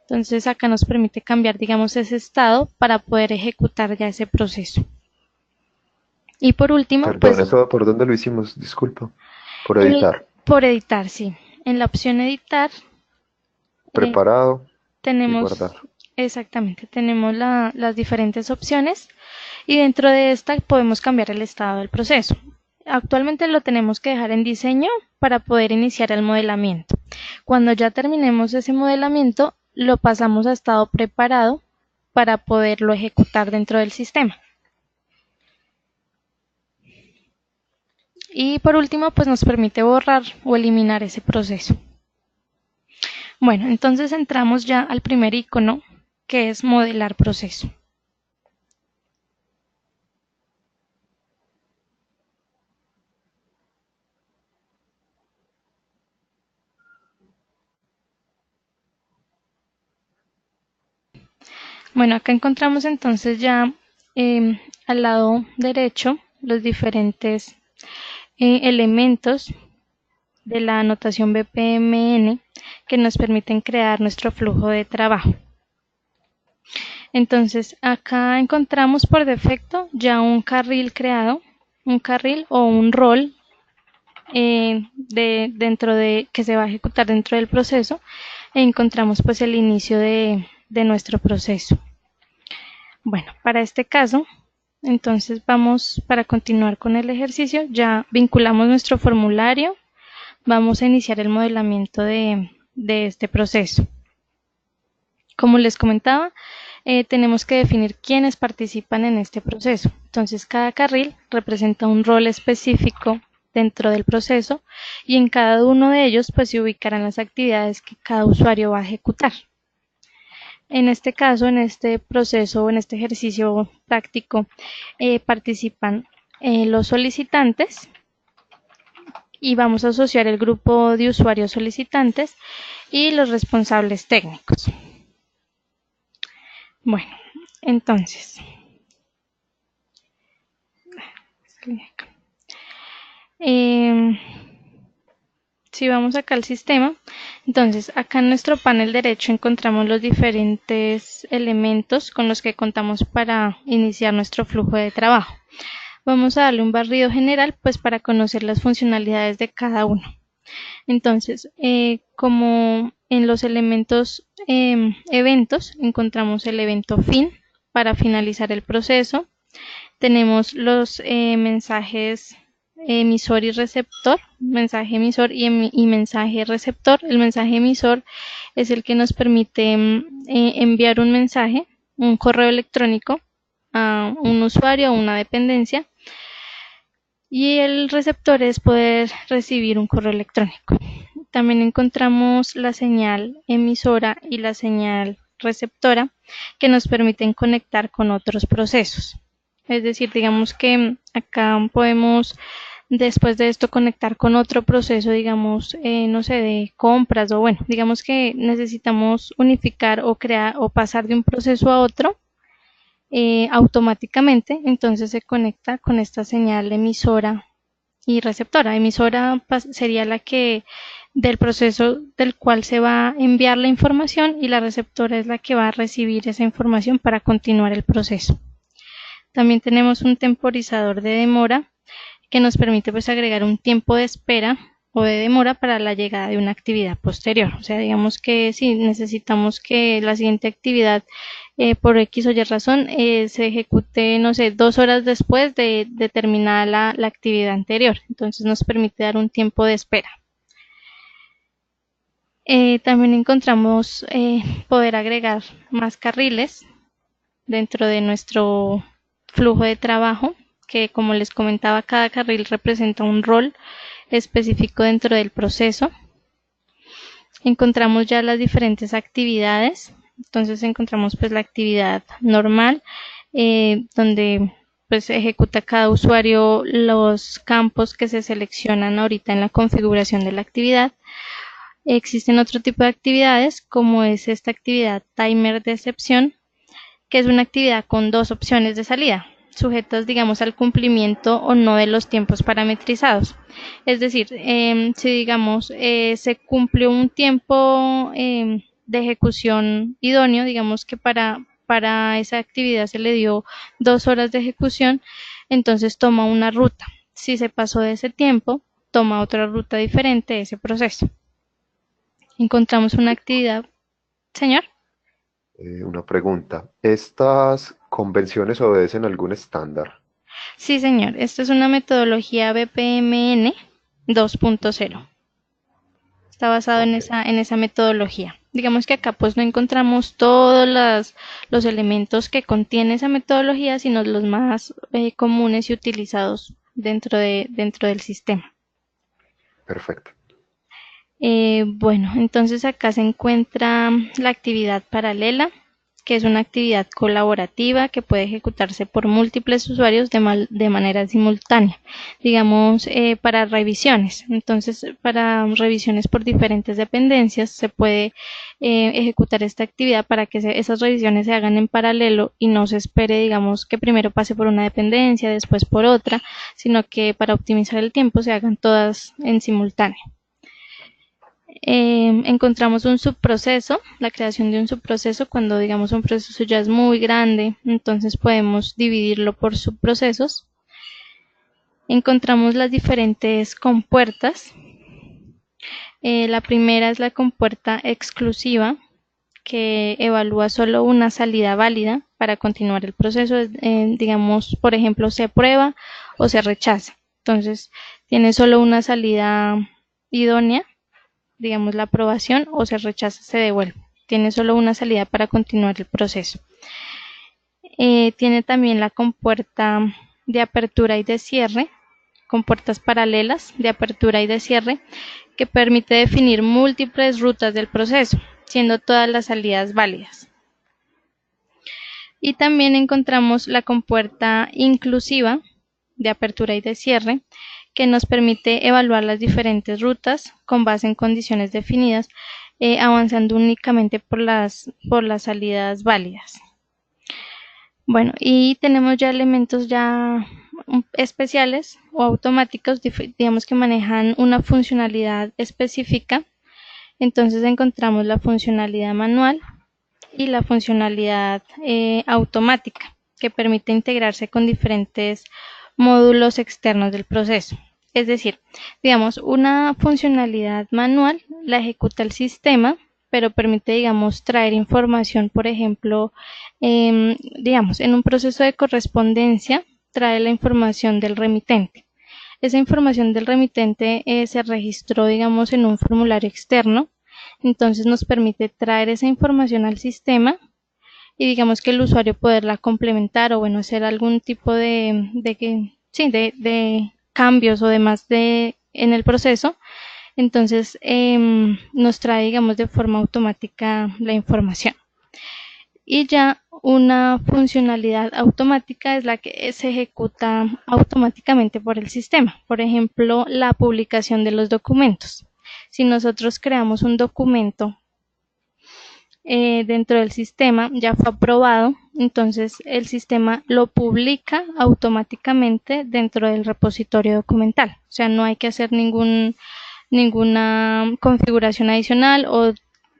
Entonces acá nos permite cambiar, digamos, ese estado para poder ejecutar ya ese proceso. Y por último, Perdón, pues, ¿eso por dónde lo hicimos? Disculpa. Por editar. Por editar, sí. En la opción editar Preparado y tenemos, guardar. exactamente, tenemos las diferentes opciones y dentro de esta podemos cambiar el estado del proceso. Actualmente lo tenemos que dejar en diseño para poder iniciar el modelamiento. Cuando ya terminemos ese modelamiento, lo pasamos a estado preparado para poderlo ejecutar dentro del sistema. Y por último, pues nos permite borrar o eliminar ese proceso. Bueno, entonces entramos ya al primer icono, que es modelar proceso. Bueno, acá encontramos entonces ya al lado derecho los diferentes elementos de la notación BPMN que nos permiten crear nuestro flujo de trabajo. Entonces, acá encontramos por defecto ya un carril creado, un carril o un rol que se va a ejecutar dentro del proceso, e encontramos pues el inicio de nuestro proceso. Bueno, para este caso, entonces vamos, para continuar con el ejercicio, ya vinculamos nuestro formulario, vamos a iniciar el modelamiento de este proceso. Como les comentaba, tenemos que definir quiénes participan en este proceso. Entonces, cada carril representa un rol específico dentro del proceso y en cada uno de ellos pues se ubicarán las actividades que cada usuario va a ejecutar. En este caso, en este proceso, en este ejercicio práctico, participan los solicitantes y vamos a asociar el grupo de usuarios solicitantes y los responsables técnicos. Bueno, entonces, si vamos acá al sistema, entonces acá en nuestro panel derecho encontramos los diferentes elementos con los que contamos para iniciar nuestro flujo de trabajo. Vamos a darle un barrido general pues para conocer las funcionalidades de cada uno. Entonces, como en los elementos eventos, encontramos el evento fin para finalizar el proceso. Tenemos los mensajes emisor y receptor, mensaje emisor y mensaje receptor. El mensaje emisor es el que nos permite enviar un mensaje, un correo electrónico a un usuario o una dependencia, y el receptor es poder recibir un correo electrónico. También encontramos la señal emisora y la señal receptora que nos permiten conectar con otros procesos. Es decir, digamos que acá podemos después de esto conectar con otro proceso, digamos, no sé, de compras o bueno, digamos que necesitamos unificar o crear o pasar de un proceso a otro automáticamente, entonces se conecta con esta señal emisora y receptora. Emisora sería la que del proceso del cual se va a enviar la información y la receptora es la que va a recibir esa información para continuar el proceso. También tenemos un temporizador de demora que nos permite pues agregar un tiempo de espera o de demora para la llegada de una actividad posterior. O sea, digamos que si necesitamos que la siguiente actividad por X o Y razón se ejecute, no sé, 2 horas después de terminada la actividad anterior. Entonces nos permite dar un tiempo de espera. También encontramos poder agregar más carriles dentro de nuestro flujo de trabajo, que como les comentaba, cada carril representa un rol específico dentro del proceso. Encontramos ya las diferentes actividades. Entonces encontramos pues la actividad normal, donde pues ejecuta cada usuario los campos que se seleccionan ahorita en la configuración de la actividad. Existen otro tipo de actividades, como es esta actividad timer de excepción, que es una actividad con dos opciones de salida, sujetas, digamos, al cumplimiento o no de los tiempos parametrizados. Es decir, si, digamos, se cumplió un tiempo de ejecución idóneo, digamos que para esa actividad se le dio 2 horas de ejecución, entonces toma una ruta. Si se pasó de ese tiempo, toma otra ruta diferente de ese proceso. Encontramos una actividad. Señor. Una pregunta. ¿Estas convenciones obedecen algún estándar? Sí, señor. Esta es una metodología BPMN 2.0. Está basado en esa metodología. Digamos que acá pues no encontramos todos los elementos que contiene esa metodología, sino los más comunes y utilizados dentro del sistema. Perfecto. Bueno, entonces acá se encuentra la actividad paralela, que es una actividad colaborativa que puede ejecutarse por múltiples usuarios de manera simultánea, digamos para revisiones. Entonces, para revisiones por diferentes dependencias se puede ejecutar esta actividad para que esas revisiones se hagan en paralelo y no se espere, digamos, que primero pase por una dependencia, después por otra, sino que para optimizar el tiempo se hagan todas en simultáneo. Encontramos un subproceso, la creación de un subproceso cuando digamos un proceso ya es muy grande, entonces podemos dividirlo por subprocesos. Encontramos las diferentes compuertas. La primera es la compuerta exclusiva, que evalúa solo una salida válida para continuar el proceso, digamos, por ejemplo, se aprueba o se rechaza. Entonces, tiene solo una salida idónea, digamos la aprobación, o se rechaza, se devuelve. Tiene solo una salida para continuar el proceso. Tiene también la compuerta de apertura y de cierre, compuertas paralelas de apertura y de cierre, que permite definir múltiples rutas del proceso, siendo todas las salidas válidas. Y también encontramos la compuerta inclusiva de apertura y de cierre, que nos permite evaluar las diferentes rutas con base en condiciones definidas, avanzando únicamente por las salidas válidas. Bueno, y tenemos ya elementos ya especiales o automáticos, digamos que manejan una funcionalidad específica. Entonces encontramos la funcionalidad manual y la funcionalidad automática, que permite integrarse con diferentes módulos externos del proceso. Es decir, digamos, una funcionalidad manual la ejecuta el sistema, pero permite, digamos, traer información, por ejemplo, digamos, en un proceso de correspondencia, trae la información del remitente. Esa información del remitente se registró, digamos, en un formulario externo, entonces nos permite traer esa información al sistema y digamos que el usuario poderla complementar o bueno, hacer algún tipo de cambios o demás en el proceso. Entonces nos trae, digamos, de forma automática la información. Y ya una funcionalidad automática es la que se ejecuta automáticamente por el sistema. Por ejemplo, la publicación de los documentos. Si nosotros creamos un documento dentro del sistema, ya fue aprobado, entonces el sistema lo publica automáticamente dentro del repositorio documental. O sea, no hay que hacer ninguna configuración adicional o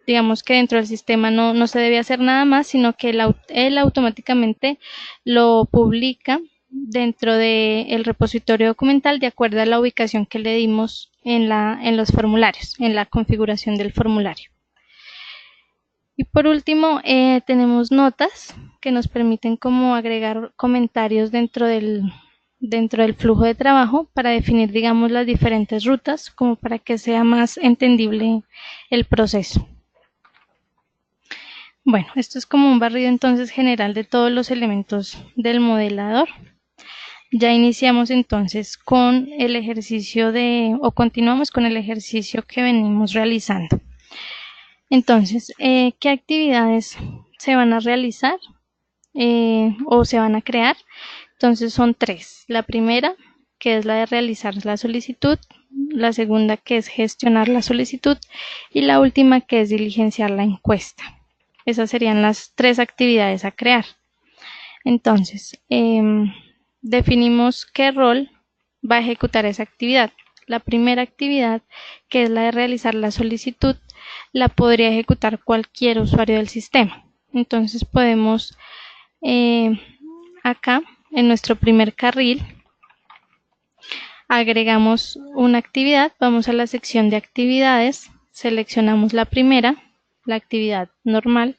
digamos que dentro del sistema no se debe hacer nada más, sino que él automáticamente lo publica dentro del repositorio documental de acuerdo a la ubicación que le dimos en los formularios, en la configuración del formulario. Y por último, tenemos notas que nos permiten como agregar comentarios dentro del flujo de trabajo para definir, digamos, las diferentes rutas, como para que sea más entendible el proceso. Bueno, esto es como un barrido entonces general de todos los elementos del modelador. Ya iniciamos entonces con el ejercicio o continuamos con el ejercicio que venimos realizando. Entonces, ¿qué actividades se van a realizar o se van a crear? Entonces son 3. La primera, que es la de realizar la solicitud, la segunda, que es gestionar la solicitud, y la última, que es diligenciar la encuesta. Esas serían las 3 actividades a crear. Entonces, definimos qué rol va a ejecutar esa actividad. La primera actividad, que es la de realizar la solicitud, la podría ejecutar cualquier usuario del sistema. Entonces podemos acá en nuestro primer carril agregamos una actividad, vamos a la sección de actividades, seleccionamos la primera, la actividad normal,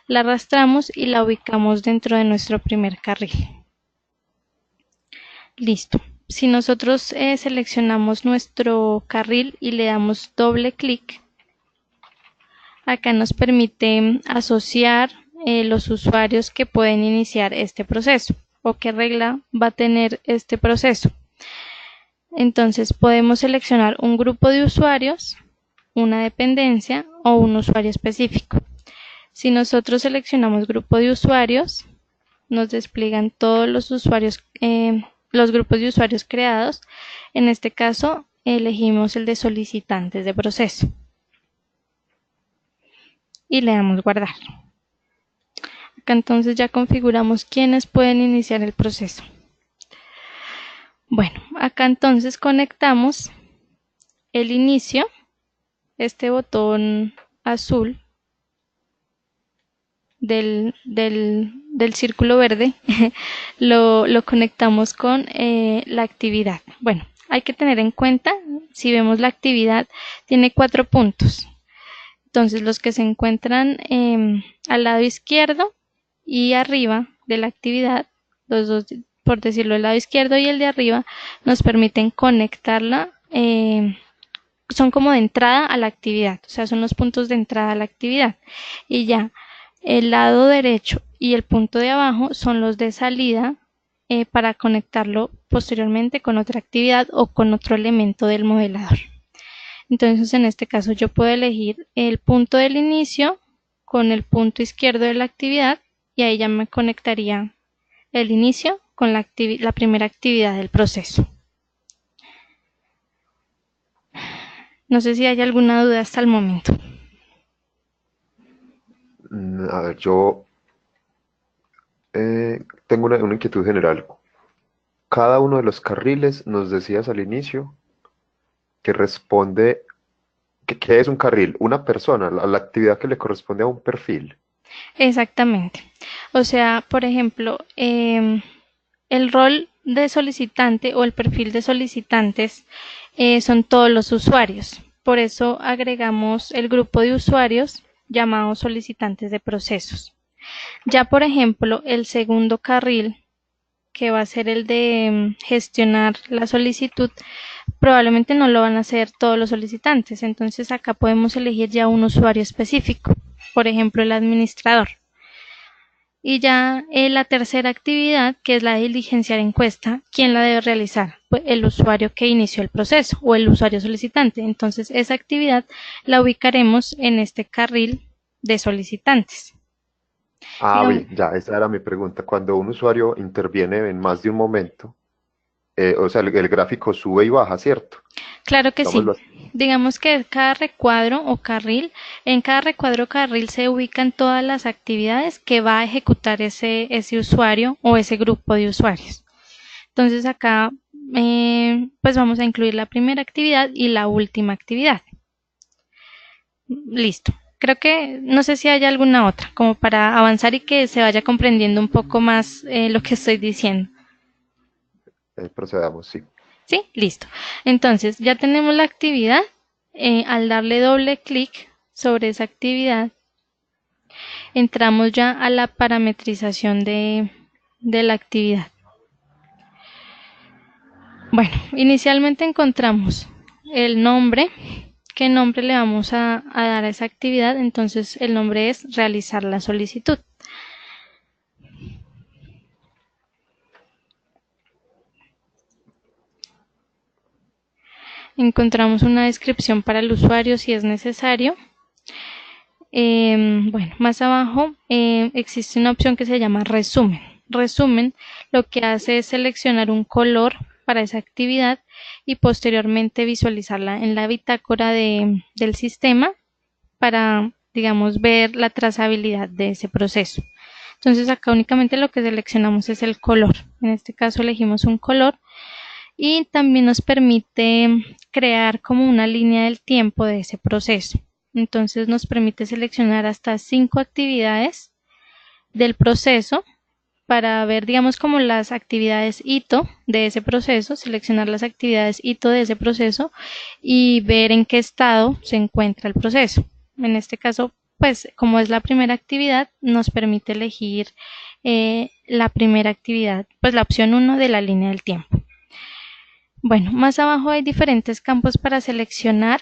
la arrastramos y la ubicamos dentro de nuestro primer carril. Listo. Si nosotros seleccionamos nuestro carril y le damos doble clic, acá nos permite asociar los usuarios que pueden iniciar este proceso o qué regla va a tener este proceso. Entonces podemos seleccionar un grupo de usuarios una dependencia o un usuario específico. Si nosotros seleccionamos grupo de usuarios, nos despliegan todos los usuarios, los grupos de usuarios creados. En este caso, elegimos el de solicitantes de proceso y le damos guardar. Acá entonces ya configuramos quiénes pueden iniciar el proceso. Bueno, acá entonces conectamos el inicio, este botón azul del círculo verde, lo conectamos con la actividad. Bueno, hay que tener en cuenta, si vemos la actividad, tiene 4 puntos. Entonces, los que se encuentran al lado izquierdo y arriba de la actividad, los dos, por decirlo, el lado izquierdo y el de arriba, nos permiten conectarla, son como de entrada a la actividad, o sea, son los puntos de entrada a la actividad. Y ya, el lado derecho y el punto de abajo son los de salida para conectarlo posteriormente con otra actividad o con otro elemento del modelador. Entonces, en este caso, yo puedo elegir el punto del inicio con el punto izquierdo de la actividad y ahí ya me conectaría el inicio con la primera actividad del proceso. No sé si hay alguna duda hasta el momento. A ver, yo tengo una inquietud general. Cada uno de los carriles, nos decías al inicio, que responde, ¿qué es un carril? Una persona, la actividad que le corresponde a un perfil. Exactamente. O sea, por ejemplo, el rol de solicitante o el perfil de solicitantes son todos los usuarios. Por eso agregamos el grupo de usuarios llamados solicitantes de procesos. Ya, por ejemplo, el segundo carril, que va a ser el de gestionar la solicitud, probablemente no lo van a hacer todos los solicitantes. Entonces acá podemos elegir ya un usuario específico, por ejemplo, el administrador. Y ya la tercera actividad, que es la de diligenciar encuesta, ¿quién la debe realizar? Pues el usuario que inició el proceso o el usuario solicitante. Entonces esa actividad la ubicaremos en este carril de solicitantes. Ah, bien, ya, esa era mi pregunta. Cuando un usuario interviene en más de un momento, o sea, el gráfico sube y baja, ¿cierto? Claro que sí. Digámoslo así. Digamos que cada recuadro o carril, en cada recuadro o carril se ubican todas las actividades que va a ejecutar ese usuario o ese grupo de usuarios. Entonces acá pues vamos a incluir la primera actividad y la última actividad. Listo. Creo que no sé si hay alguna otra, como para avanzar y que se vaya comprendiendo un poco más lo que estoy diciendo. Procedamos, sí. ¿Sí? Listo. Entonces, ya tenemos la actividad. Al darle doble clic sobre esa actividad, entramos ya a la parametrización de la actividad. Bueno, inicialmente encontramos el nombre. ¿Qué nombre le vamos a dar a esa actividad? Entonces, el nombre es realizar la solicitud. Encontramos una descripción para el usuario si es necesario. Bueno, más abajo existe una opción que se llama resumen. Resumen lo que hace es seleccionar un color para esa actividad y posteriormente visualizarla en la bitácora del sistema para, digamos, ver la trazabilidad de ese proceso. Entonces acá únicamente lo que seleccionamos es el color. En este caso elegimos un color y también nos permite crear como una línea del tiempo de ese proceso. Entonces nos permite seleccionar hasta 5 actividades del proceso para ver, digamos, como las actividades hito de ese proceso, seleccionar las actividades hito de ese proceso y ver en qué estado se encuentra el proceso. En este caso, pues como es la primera actividad, nos permite elegir la primera actividad, pues la opción 1 de la línea del tiempo. Bueno, más abajo hay diferentes campos para seleccionar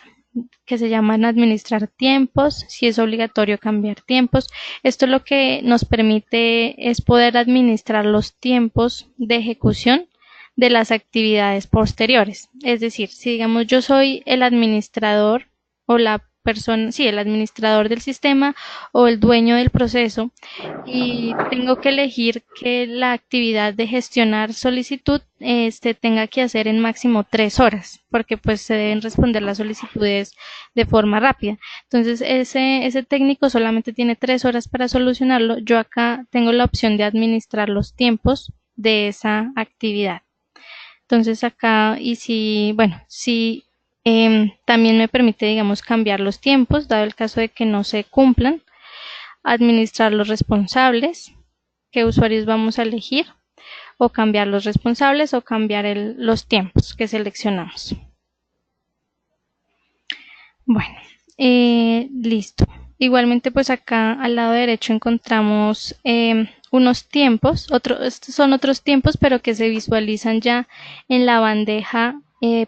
que se llaman administrar tiempos, si es obligatorio cambiar tiempos. Esto lo que nos permite es poder administrar los tiempos de ejecución de las actividades posteriores. Es decir, si digamos yo soy el administrador o la persona, sí, el administrador del sistema o el dueño del proceso, y tengo que elegir que la actividad de gestionar solicitud tenga que hacer en máximo 3 horas, porque pues se deben responder las solicitudes de forma rápida. Entonces ese técnico solamente tiene 3 horas para solucionarlo. Yo acá tengo la opción de administrar los tiempos de esa actividad. Entonces acá, y si, bueno, si también me permite, digamos, cambiar los tiempos, dado el caso de que no se cumplan, administrar los responsables, qué usuarios vamos a elegir, o cambiar los responsables o cambiar los tiempos que seleccionamos. Bueno, listo. Igualmente, pues acá al lado derecho encontramos unos tiempos, estos son otros tiempos, pero que se visualizan ya en la bandeja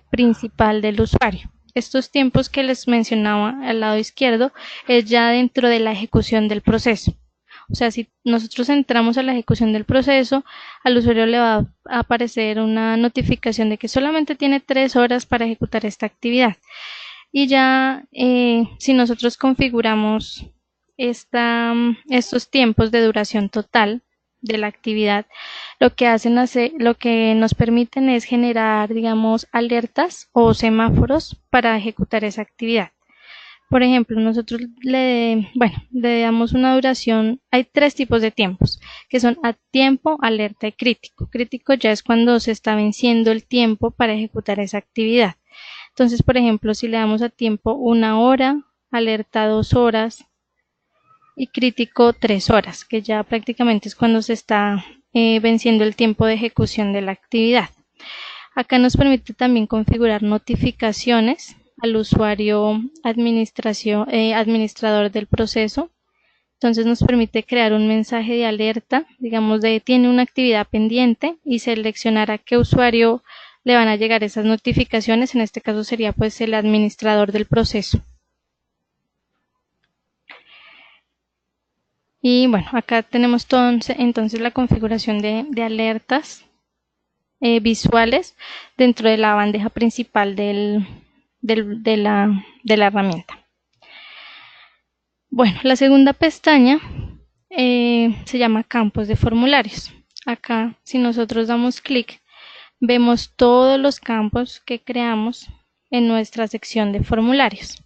principal del usuario. Estos tiempos que les mencionaba al lado izquierdo es ya dentro de la ejecución del proceso. O sea, si nosotros entramos a la ejecución del proceso, al usuario le va a aparecer una notificación de que solamente tiene 3 horas para ejecutar esta actividad. Y ya si nosotros configuramos estos tiempos de duración total de la actividad, lo que nos permiten es generar, digamos, alertas o semáforos para ejecutar esa actividad. Por ejemplo, nosotros le damos una duración, hay 3 tipos de tiempos, que son a tiempo, alerta y crítico. Crítico ya es cuando se está venciendo el tiempo para ejecutar esa actividad. Entonces, por ejemplo, si le damos a tiempo 1 hora, alerta 2 horas y crítico 3 horas, que ya prácticamente es cuando se está venciendo el tiempo de ejecución de la actividad. Acá nos permite también configurar notificaciones al usuario administrador del proceso. Entonces nos permite crear un mensaje de alerta, digamos, tiene una actividad pendiente, y seleccionar a qué usuario le van a llegar esas notificaciones. En este caso sería pues el administrador del proceso. Y bueno, acá tenemos entonces la configuración de alertas visuales dentro de la bandeja principal de la herramienta. Bueno, la segunda pestaña se llama campos de formularios. Acá, si nosotros damos clic, vemos todos los campos que creamos en nuestra sección de formularios.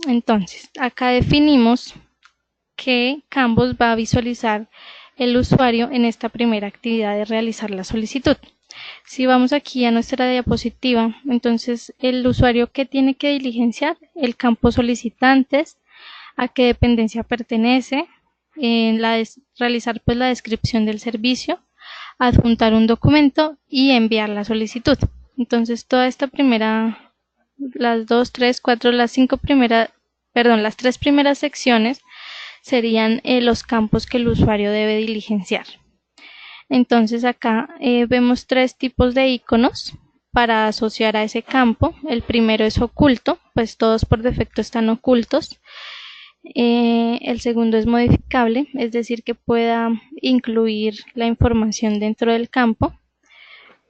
Entonces, acá definimos qué campos va a visualizar el usuario en esta primera actividad de realizar la solicitud. Si vamos aquí a nuestra diapositiva, entonces el usuario, ¿qué tiene que diligenciar? El campo solicitantes, a qué dependencia pertenece, realizar pues la descripción del servicio, adjuntar un documento y enviar la solicitud. Entonces toda esta primera, las 2, 3, 4, las 5 primeras, perdón, las 3 primeras secciones serían los campos que el usuario debe diligenciar. Entonces acá vemos 3 tipos de iconos para asociar a ese campo. El primero es oculto, pues todos por defecto están ocultos. El segundo es modificable, es decir, que pueda incluir la información dentro del campo.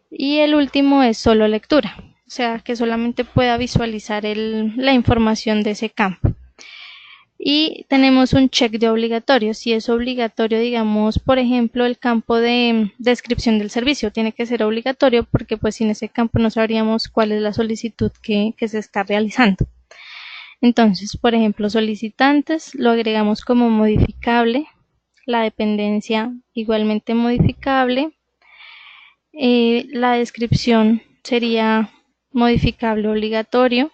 Y el último es solo lectura, o sea, que solamente pueda visualizar la información de ese campo. Y tenemos un check de obligatorio. Si es obligatorio, digamos, por ejemplo, el campo de descripción del servicio tiene que ser obligatorio, porque pues sin ese campo no sabríamos cuál es la solicitud que se está realizando. Entonces, por ejemplo, solicitantes lo agregamos como modificable, la dependencia igualmente modificable, la descripción sería modificable obligatorio.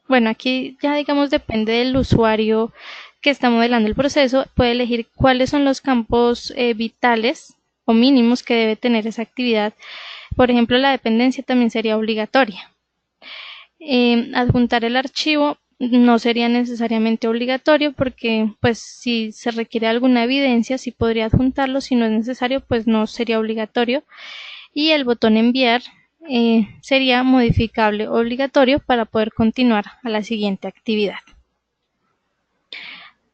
Bueno, aquí ya digamos depende del usuario que está modelando el proceso, puede elegir cuáles son los campos vitales o mínimos que debe tener esa actividad. Por ejemplo, la dependencia también sería obligatoria. Adjuntar el archivo no sería necesariamente obligatorio, porque pues si se requiere alguna evidencia sí podría adjuntarlo, si no es necesario pues no sería obligatorio. Y el botón enviar sería modificable obligatorio para poder continuar a la siguiente actividad.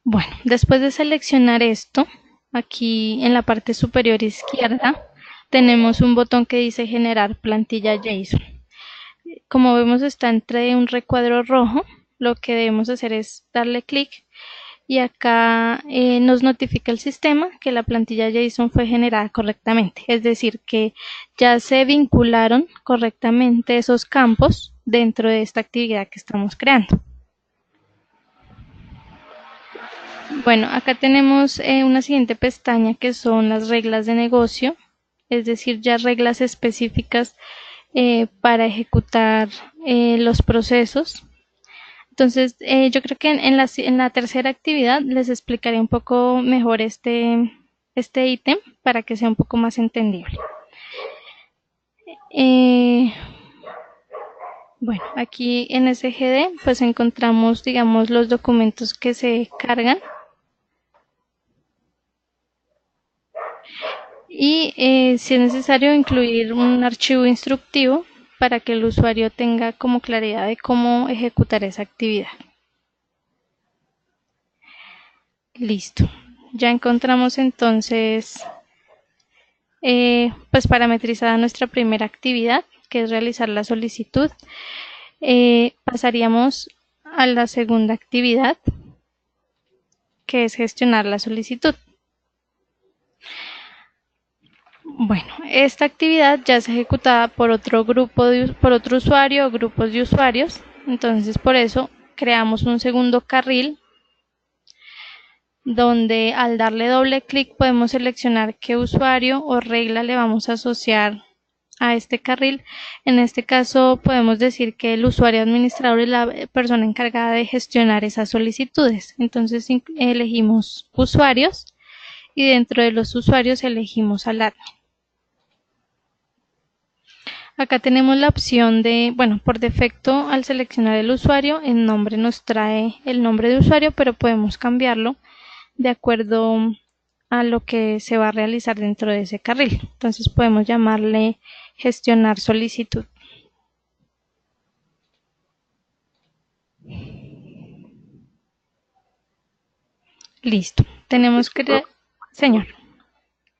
Bueno, después de seleccionar esto, aquí en la parte superior izquierda tenemos un botón que dice generar plantilla JSON. como vemos está entre un recuadro rojo, lo que debemos hacer es darle clic y acá nos notifica el sistema que la plantilla JSON fue generada correctamente, es decir, que ya se vincularon correctamente esos campos dentro de esta actividad que estamos creando. Bueno, acá tenemos una siguiente pestaña que son las reglas de negocio, es decir, ya reglas específicas para ejecutar los procesos. Entonces, yo creo que en la tercera actividad les explicaré un poco mejor este ítem para que sea un poco más entendible. Bueno, aquí en SGD pues encontramos, digamos, los documentos que se cargan. Y si es necesario incluir un archivo instructivo para que el usuario tenga como claridad de cómo ejecutar esa actividad. Listo. Ya encontramos entonces pues parametrizada nuestra primera actividad, que es realizar la solicitud. Pasaríamos a la segunda actividad, que es gestionar la solicitud. Bueno, esta actividad ya es ejecutada por otro usuario o grupos de usuarios, entonces por eso creamos un segundo carril donde al darle doble clic podemos seleccionar qué usuario o regla le vamos a asociar a este carril. En este caso podemos decir que el usuario administrador es la persona encargada de gestionar esas solicitudes. Entonces elegimos usuarios y dentro de los usuarios elegimos al admin. Acá tenemos la opción de, bueno, por defecto al seleccionar el usuario, el nombre nos trae el nombre de usuario, pero podemos cambiarlo de acuerdo a lo que se va a realizar dentro de ese carril. Entonces podemos llamarle gestionar solicitud. Listo. Tenemos que... Señor.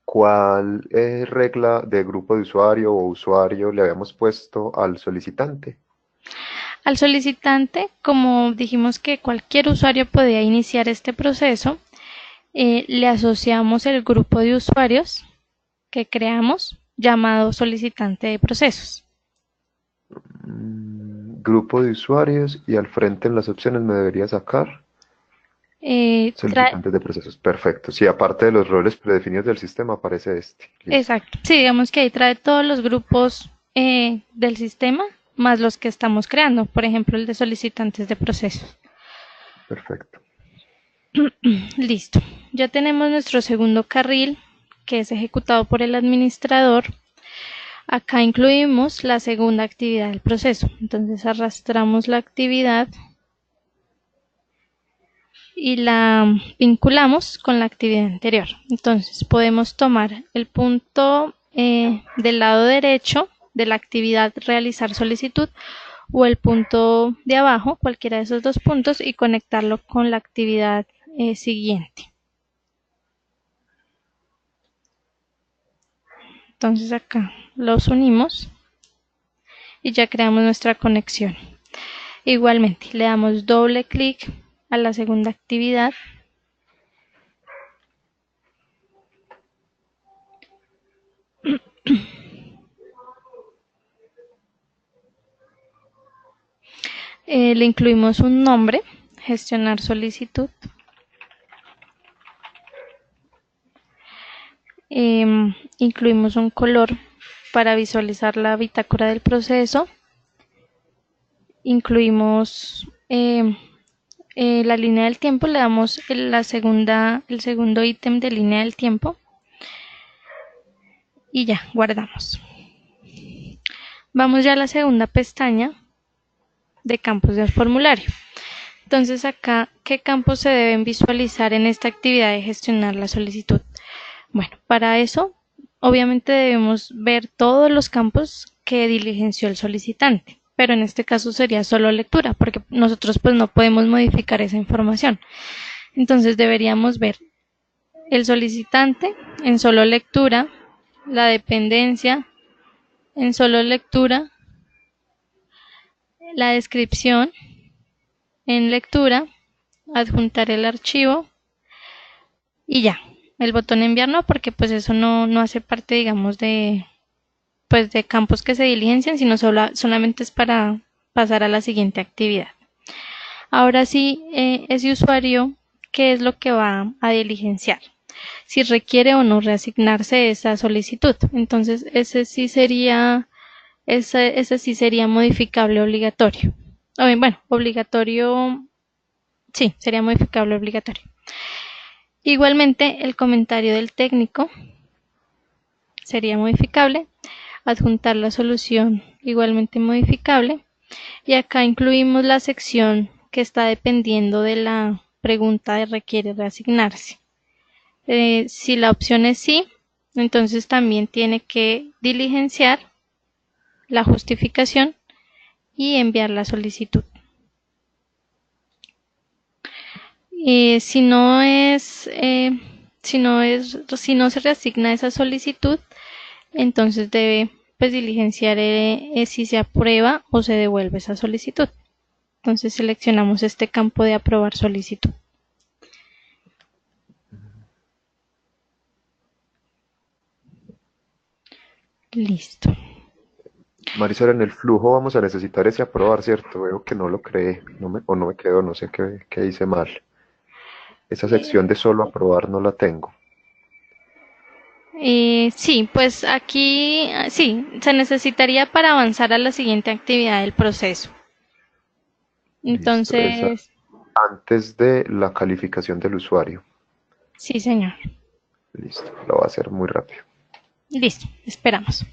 ¿Cuál regla de grupo de usuario o usuario le habíamos puesto al solicitante? Al solicitante, como dijimos que cualquier usuario podía iniciar este proceso, le asociamos el grupo de usuarios que creamos llamado solicitante de procesos. Grupo de usuarios y al frente en las opciones me debería sacar solicitantes de procesos. Perfecto. Sí, aparte de los roles predefinidos del sistema aparece este. Listo. Exacto. Sí, digamos que ahí trae todos los grupos del sistema más los que estamos creando. Por ejemplo, el de solicitantes de procesos. Perfecto. Listo. Ya tenemos nuestro segundo carril que es ejecutado por el administrador. Acá incluimos la segunda actividad del proceso. Entonces arrastramos la actividad y la vinculamos con la actividad anterior. Entonces podemos tomar el punto del lado derecho de la actividad realizar solicitud o el punto de abajo, cualquiera de esos dos puntos, y conectarlo con la actividad siguiente. Entonces acá los unimos y ya creamos nuestra conexión. Igualmente le damos doble clic a la segunda actividad le incluimos un nombre, gestionar solicitud. Incluimos un color para visualizar la bitácora del proceso. Incluimos la línea del tiempo, le damos el segundo ítem de línea del tiempo y ya, guardamos. Vamos ya a la segunda pestaña de campos del formulario. Entonces acá, ¿qué campos se deben visualizar en esta actividad de gestionar la solicitud? Bueno, para eso obviamente debemos ver todos los campos que diligenció el solicitante, pero en este caso sería solo lectura, porque nosotros pues no podemos modificar esa información. Entonces deberíamos ver el solicitante en solo lectura, la dependencia en solo lectura, la descripción en lectura, adjuntar el archivo y ya. El botón enviar no, porque pues eso no hace parte, digamos, de campos que se diligencian, sino solamente es para pasar a la siguiente actividad. Ahora sí, ese usuario, ¿qué es lo que va a diligenciar? Si requiere o no reasignarse esa solicitud. Entonces, ese sí sería modificable obligatorio. Bueno, obligatorio, sí, sería modificable obligatorio. Igualmente, el comentario del técnico sería modificable. Adjuntar la solución, igualmente modificable. Y acá incluimos la sección que está dependiendo de la pregunta de requiere reasignarse. Si la opción es sí, entonces también tiene que diligenciar la justificación y enviar la solicitud. Si no se reasigna esa solicitud, entonces debe diligenciar si se aprueba o se devuelve esa solicitud. Entonces seleccionamos este campo de aprobar solicitud. Listo. Marisol, en el flujo vamos a necesitar ese aprobar, ¿cierto? Veo que no lo creé, o no me quedó, no sé qué hice mal. Esa sección de solo aprobar no la tengo. Sí, pues aquí sí, se necesitaría para avanzar a la siguiente actividad del proceso. Listo, esa Entonces, antes de la calificación del usuario. sí, señor. Listo, lo voy a hacer muy rápido. Listo, esperamos.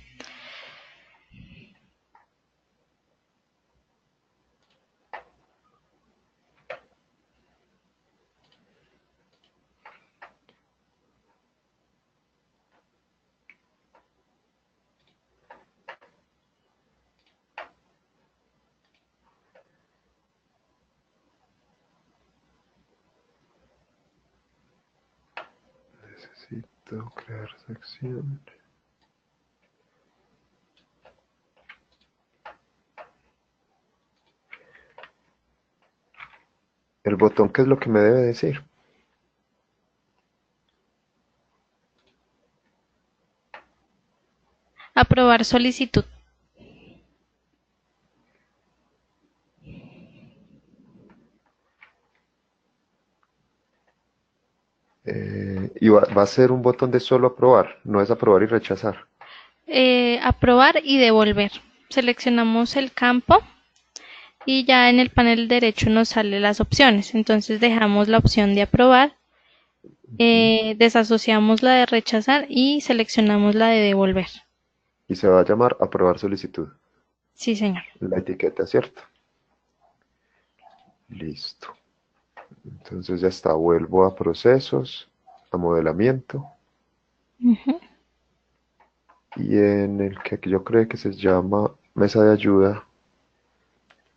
Necesito crear sección. El botón, ¿qué es lo que me debe decir? Aprobar solicitud. Y va a ser un botón de solo aprobar, no es aprobar y rechazar. Aprobar y devolver. Seleccionamos el campo y ya en el panel derecho nos salen las opciones. Entonces dejamos la opción de aprobar, desasociamos la de rechazar y seleccionamos la de devolver. Y se va a llamar aprobar solicitud. Sí, señor. La etiqueta, ¿cierto? Listo. Entonces ya está, vuelvo a procesos, a modelamiento. Y en el que yo creo que se llama mesa de ayuda,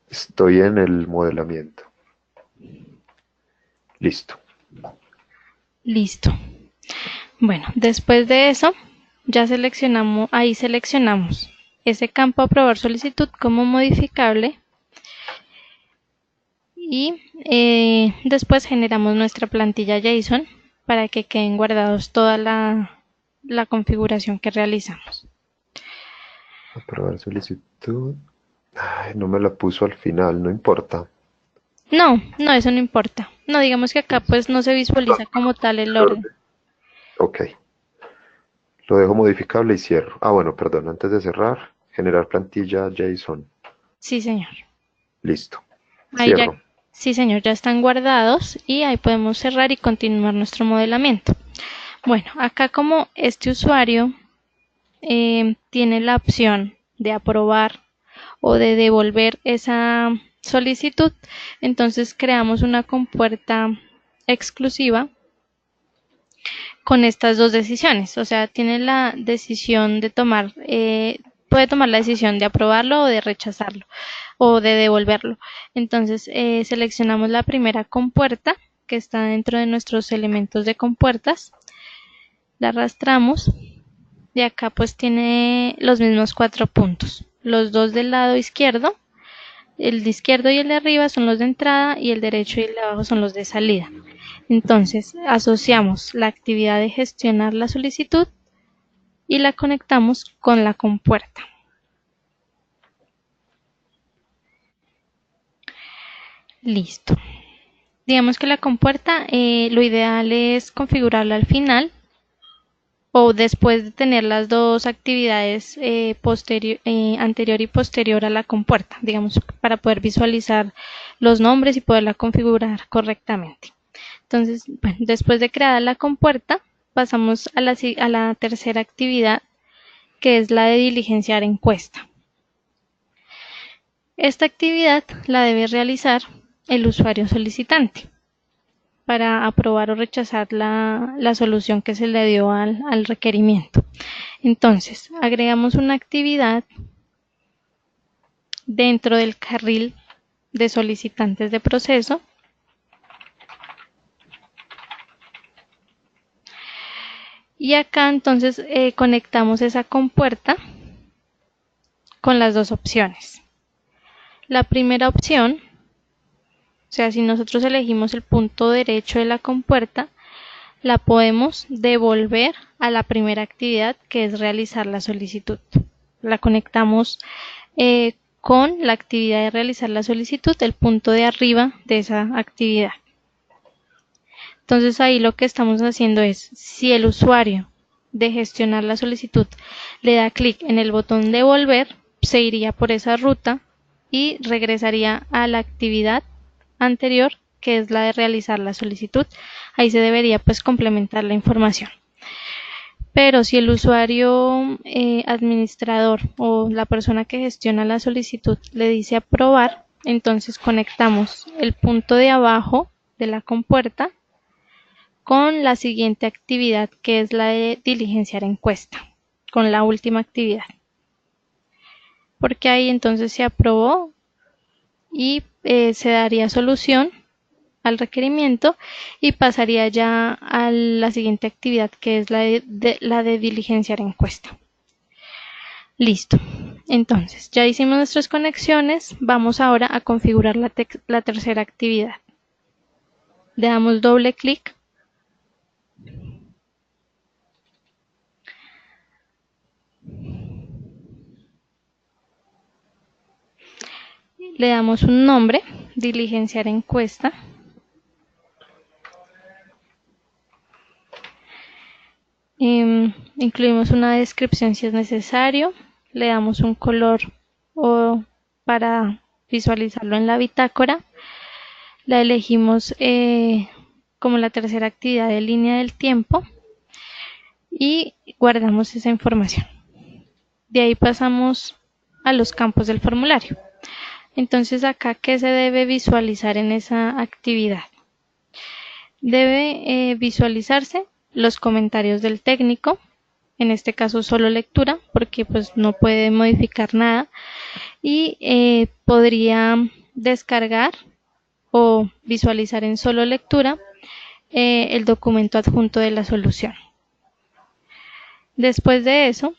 estoy en el modelamiento. Listo. Listo. Bueno, después de eso, ya ahí seleccionamos ese campo aprobar solicitud como modificable y después generamos nuestra plantilla JSON para que queden guardados toda la configuración que realizamos. Aprobar solicitud. Ay, no me la puso al final, no importa. No, eso no importa. No, digamos que acá pues no se visualiza como tal el orden. Ok. Lo dejo modificable y cierro. Ah, bueno, perdón, antes de cerrar, generar plantilla JSON. Sí, señor. Listo. Ahí ya, Cierro. sí, señor, ya están guardados y ahí podemos cerrar y continuar nuestro modelamiento. Bueno, acá como este usuario tiene la opción de aprobar o de devolver esa solicitud, entonces creamos una compuerta exclusiva con estas dos decisiones. O sea, tiene la decisión de puede tomar la decisión de aprobarlo o de rechazarlo o de devolverlo. Entonces seleccionamos la primera compuerta que está dentro de nuestros elementos de compuertas, la arrastramos y acá pues tiene los mismos 4 puntos, los dos del lado izquierdo El de izquierdo y el de arriba son los de entrada y el derecho y el de abajo son los de salida. Entonces, asociamos la actividad de gestionar la solicitud y la conectamos con la compuerta. Listo. Digamos que la compuerta, lo ideal es configurarla al final o después de tener las dos actividades anterior y posterior a la compuerta, digamos, para poder visualizar los nombres y poderla configurar correctamente. Entonces, bueno, después de crear la compuerta, pasamos a la tercera actividad, que es la de diligenciar encuesta. Esta actividad la debe realizar el usuario solicitante para aprobar o rechazar la solución que se le dio al requerimiento. Entonces, agregamos una actividad dentro del carril de solicitantes de proceso y acá entonces conectamos esa compuerta con las dos opciones. La primera opción, o sea, si nosotros elegimos el punto derecho de la compuerta, la podemos devolver a la primera actividad, que es realizar la solicitud. La conectamos con la actividad de realizar la solicitud, el punto de arriba de esa actividad. Entonces ahí lo que estamos haciendo es, si el usuario de gestionar la solicitud le da clic en el botón devolver, se iría por esa ruta y regresaría a la actividad anterior, que es la de realizar la solicitud. Ahí se debería pues complementar la información. Pero si el usuario administrador o la persona que gestiona la solicitud le dice aprobar, entonces conectamos el punto de abajo de la compuerta con la siguiente actividad, que es la de diligenciar encuesta, con la última actividad. Porque ahí entonces se aprobó y se daría solución al requerimiento y pasaría ya a la siguiente actividad, que es la de diligenciar encuesta. Listo. Entonces, ya hicimos nuestras conexiones. Vamos ahora a configurar la tercera actividad. Le damos doble clic. Le damos un nombre, diligenciar encuesta. Incluimos una descripción si es necesario. Le damos un color para visualizarlo en la bitácora. La elegimos como la tercera actividad de línea del tiempo y guardamos esa información. De ahí pasamos a los campos del formulario. Entonces acá, ¿qué se debe visualizar en esa actividad? Debe visualizarse los comentarios del técnico, en este caso solo lectura, porque pues no puede modificar nada, y podría descargar o visualizar en solo lectura el documento adjunto de la solución. Después de eso,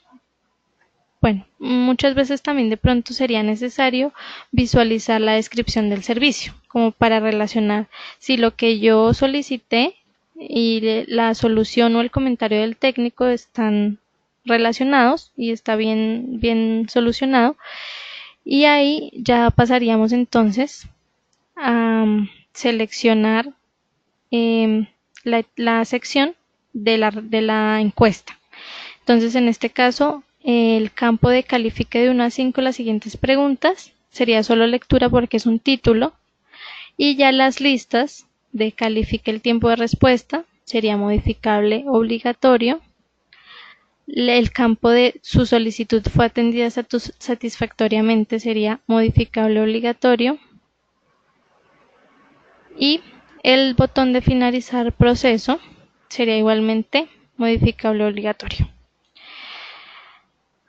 bueno, muchas veces también de pronto sería necesario visualizar la descripción del servicio, como para relacionar si lo que yo solicité y la solución o el comentario del técnico están relacionados y está bien solucionado. Y ahí ya pasaríamos entonces a seleccionar la sección de la encuesta. Entonces, en este caso, el campo de califique de 1 a 5 las siguientes preguntas sería solo lectura porque es un título, y ya las listas de califique el tiempo de respuesta sería modificable obligatorio. El campo de su solicitud fue atendida satisfactoriamente sería modificable obligatorio, y el botón de finalizar proceso sería igualmente modificable obligatorio.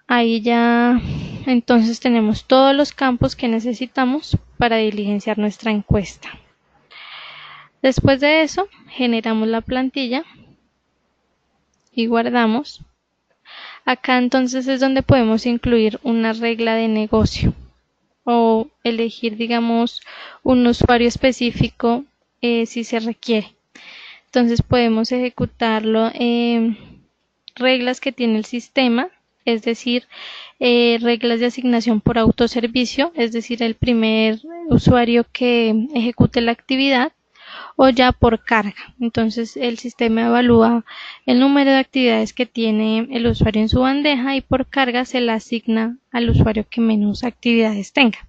Ahí ya entonces tenemos todos los campos que necesitamos para diligenciar nuestra encuesta. Después de eso, generamos la plantilla y guardamos. Acá entonces es donde podemos incluir una regla de negocio o elegir, digamos, un usuario específico si se requiere. Entonces podemos ejecutarlo reglas que tiene el sistema, es decir, reglas de asignación por autoservicio, es decir, el primer usuario que ejecute la actividad, o ya por carga. Entonces el sistema evalúa el número de actividades que tiene el usuario en su bandeja y por carga se la asigna al usuario que menos actividades tenga.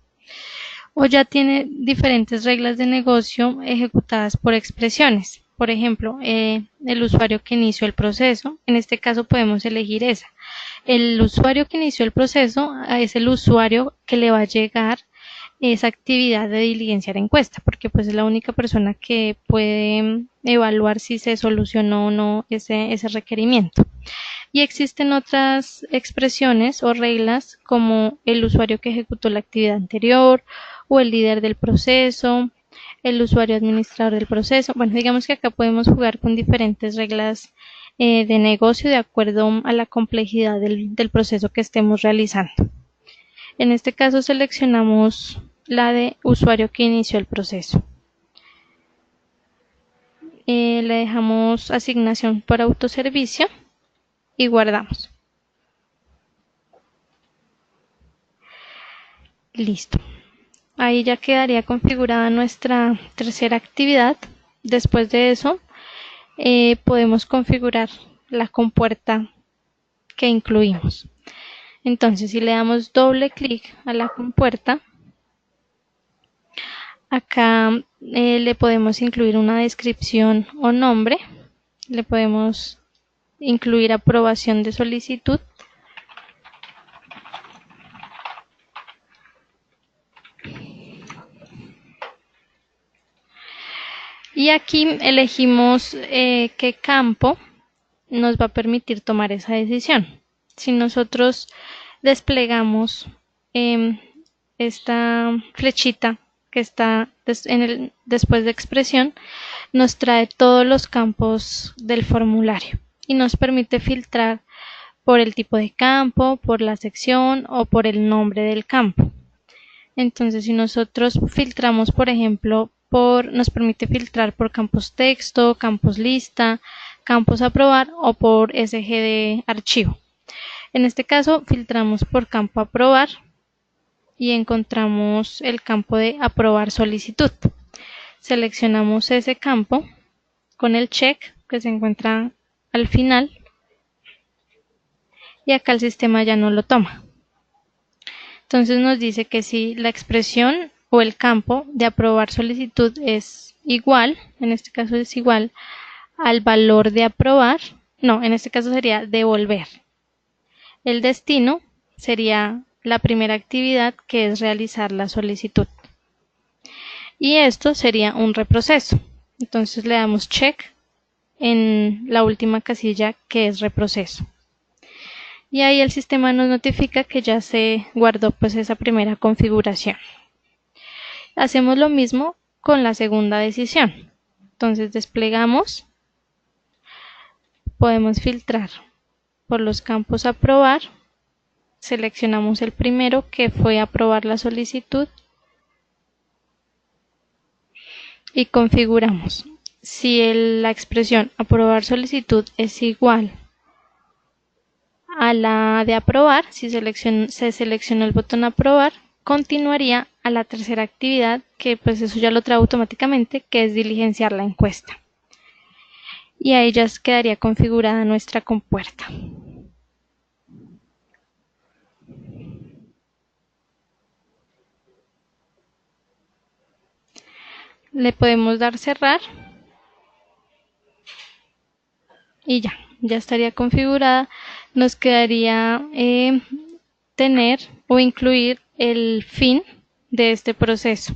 O ya tiene diferentes reglas de negocio ejecutadas por expresiones. Por ejemplo, el usuario que inició el proceso, en este caso podemos elegir esa. El usuario que inició el proceso es el usuario que le va a llegar esa actividad de diligenciar encuesta, porque pues es la única persona que puede evaluar si se solucionó o no ese requerimiento. Y existen otras expresiones o reglas como el usuario que ejecutó la actividad anterior o el líder del proceso, el usuario administrador del proceso. Bueno, digamos que acá podemos jugar con diferentes reglas de negocio de acuerdo a la complejidad del proceso que estemos realizando. En este caso seleccionamos la de usuario que inició el proceso. Le dejamos asignación por autoservicio y guardamos. Listo. Ahí ya quedaría configurada nuestra tercera actividad. Después de eso, podemos configurar la compuerta que incluimos. Entonces, si le damos doble clic a la compuerta, acá le podemos incluir una descripción o nombre. Le podemos incluir aprobación de solicitud. Y aquí elegimos qué campo nos va a permitir tomar esa decisión. Si nosotros desplegamos esta flechita que está después de expresión, nos trae todos los campos del formulario y nos permite filtrar por el tipo de campo, por la sección o por el nombre del campo. Entonces, si nosotros filtramos, por ejemplo, nos permite filtrar por campos texto, campos lista, campos aprobar o por SG de archivo. En este caso, filtramos por campo aprobar y encontramos el campo de aprobar solicitud. Seleccionamos ese campo con el check que se encuentra al final y acá el sistema ya no lo toma. Entonces nos dice que si la expresión o el campo de aprobar solicitud es igual, en este caso es igual al valor de aprobar, no, en este caso sería devolver. El destino sería la primera actividad, que es realizar la solicitud. Y esto sería un reproceso. Entonces le damos check en la última casilla, que es reproceso. Y ahí el sistema nos notifica que ya se guardó pues esa primera configuración. Hacemos lo mismo con la segunda decisión. Entonces desplegamos, podemos filtrar por los campos aprobar, seleccionamos el primero que fue aprobar la solicitud y configuramos. Si la expresión aprobar solicitud es igual a la de aprobar, si se selecciona el botón aprobar, continuaría a la tercera actividad, que pues eso ya lo trae automáticamente, que es diligenciar la encuesta. Y ahí ya quedaría configurada nuestra compuerta. Le podemos dar cerrar y ya estaría configurada. Nos quedaría tener o incluir el fin de este proceso.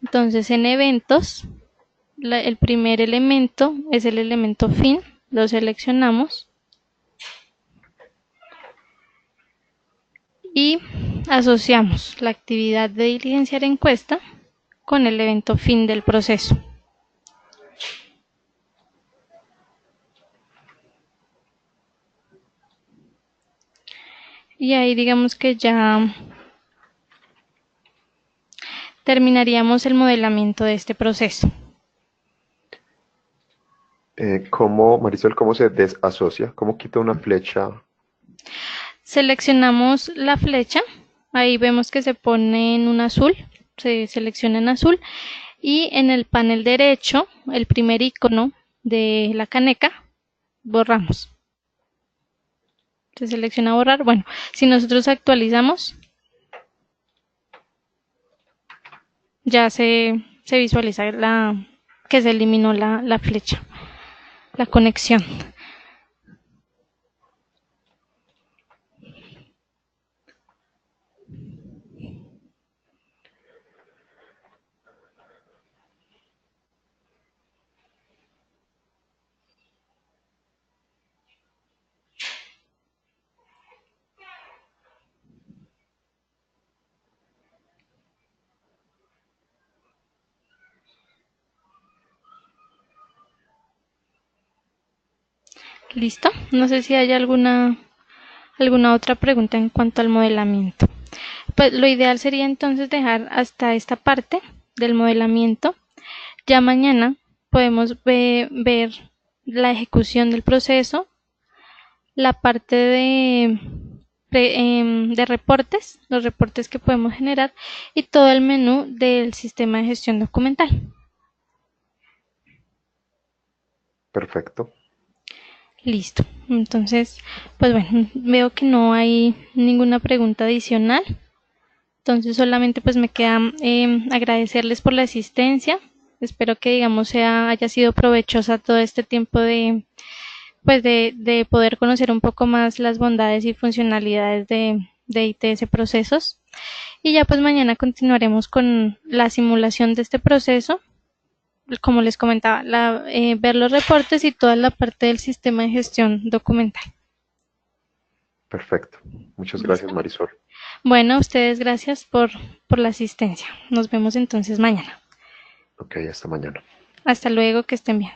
Entonces en eventos, el primer elemento es el elemento fin, lo seleccionamos y asociamos la actividad de diligenciar encuesta con el evento fin del proceso. Y ahí digamos que ya terminaríamos el modelamiento de este proceso. Marisol, cómo se desasocia? ¿Cómo quita una flecha? Seleccionamos la flecha, ahí vemos que se pone en un azul, se selecciona en azul, y en el panel derecho, el primer icono de la caneca, borramos. Se selecciona borrar. Bueno, si nosotros actualizamos, ya se visualiza que se eliminó la flecha, la conexión. ¿Listo? No sé si hay alguna otra pregunta en cuanto al modelamiento. Pues lo ideal sería entonces dejar hasta esta parte del modelamiento. Ya mañana podemos ver la ejecución del proceso, la parte de reportes, los reportes que podemos generar y todo el menú del sistema de gestión documental. Perfecto. Listo. Entonces, pues bueno, veo que no hay ninguna pregunta adicional. Entonces solamente pues me queda agradecerles por la asistencia. Espero que digamos haya sido provechosa todo este tiempo de poder conocer un poco más las bondades y funcionalidades de ITS Procesos. Y ya pues mañana continuaremos con la simulación de este proceso. Como les comentaba, ver los reportes y toda la parte del sistema de gestión documental. Perfecto. Muchas gracias, ¿Listo? Marisol. Bueno, a ustedes gracias por la asistencia. Nos vemos entonces mañana. Ok, hasta mañana. Hasta luego, que estén bien.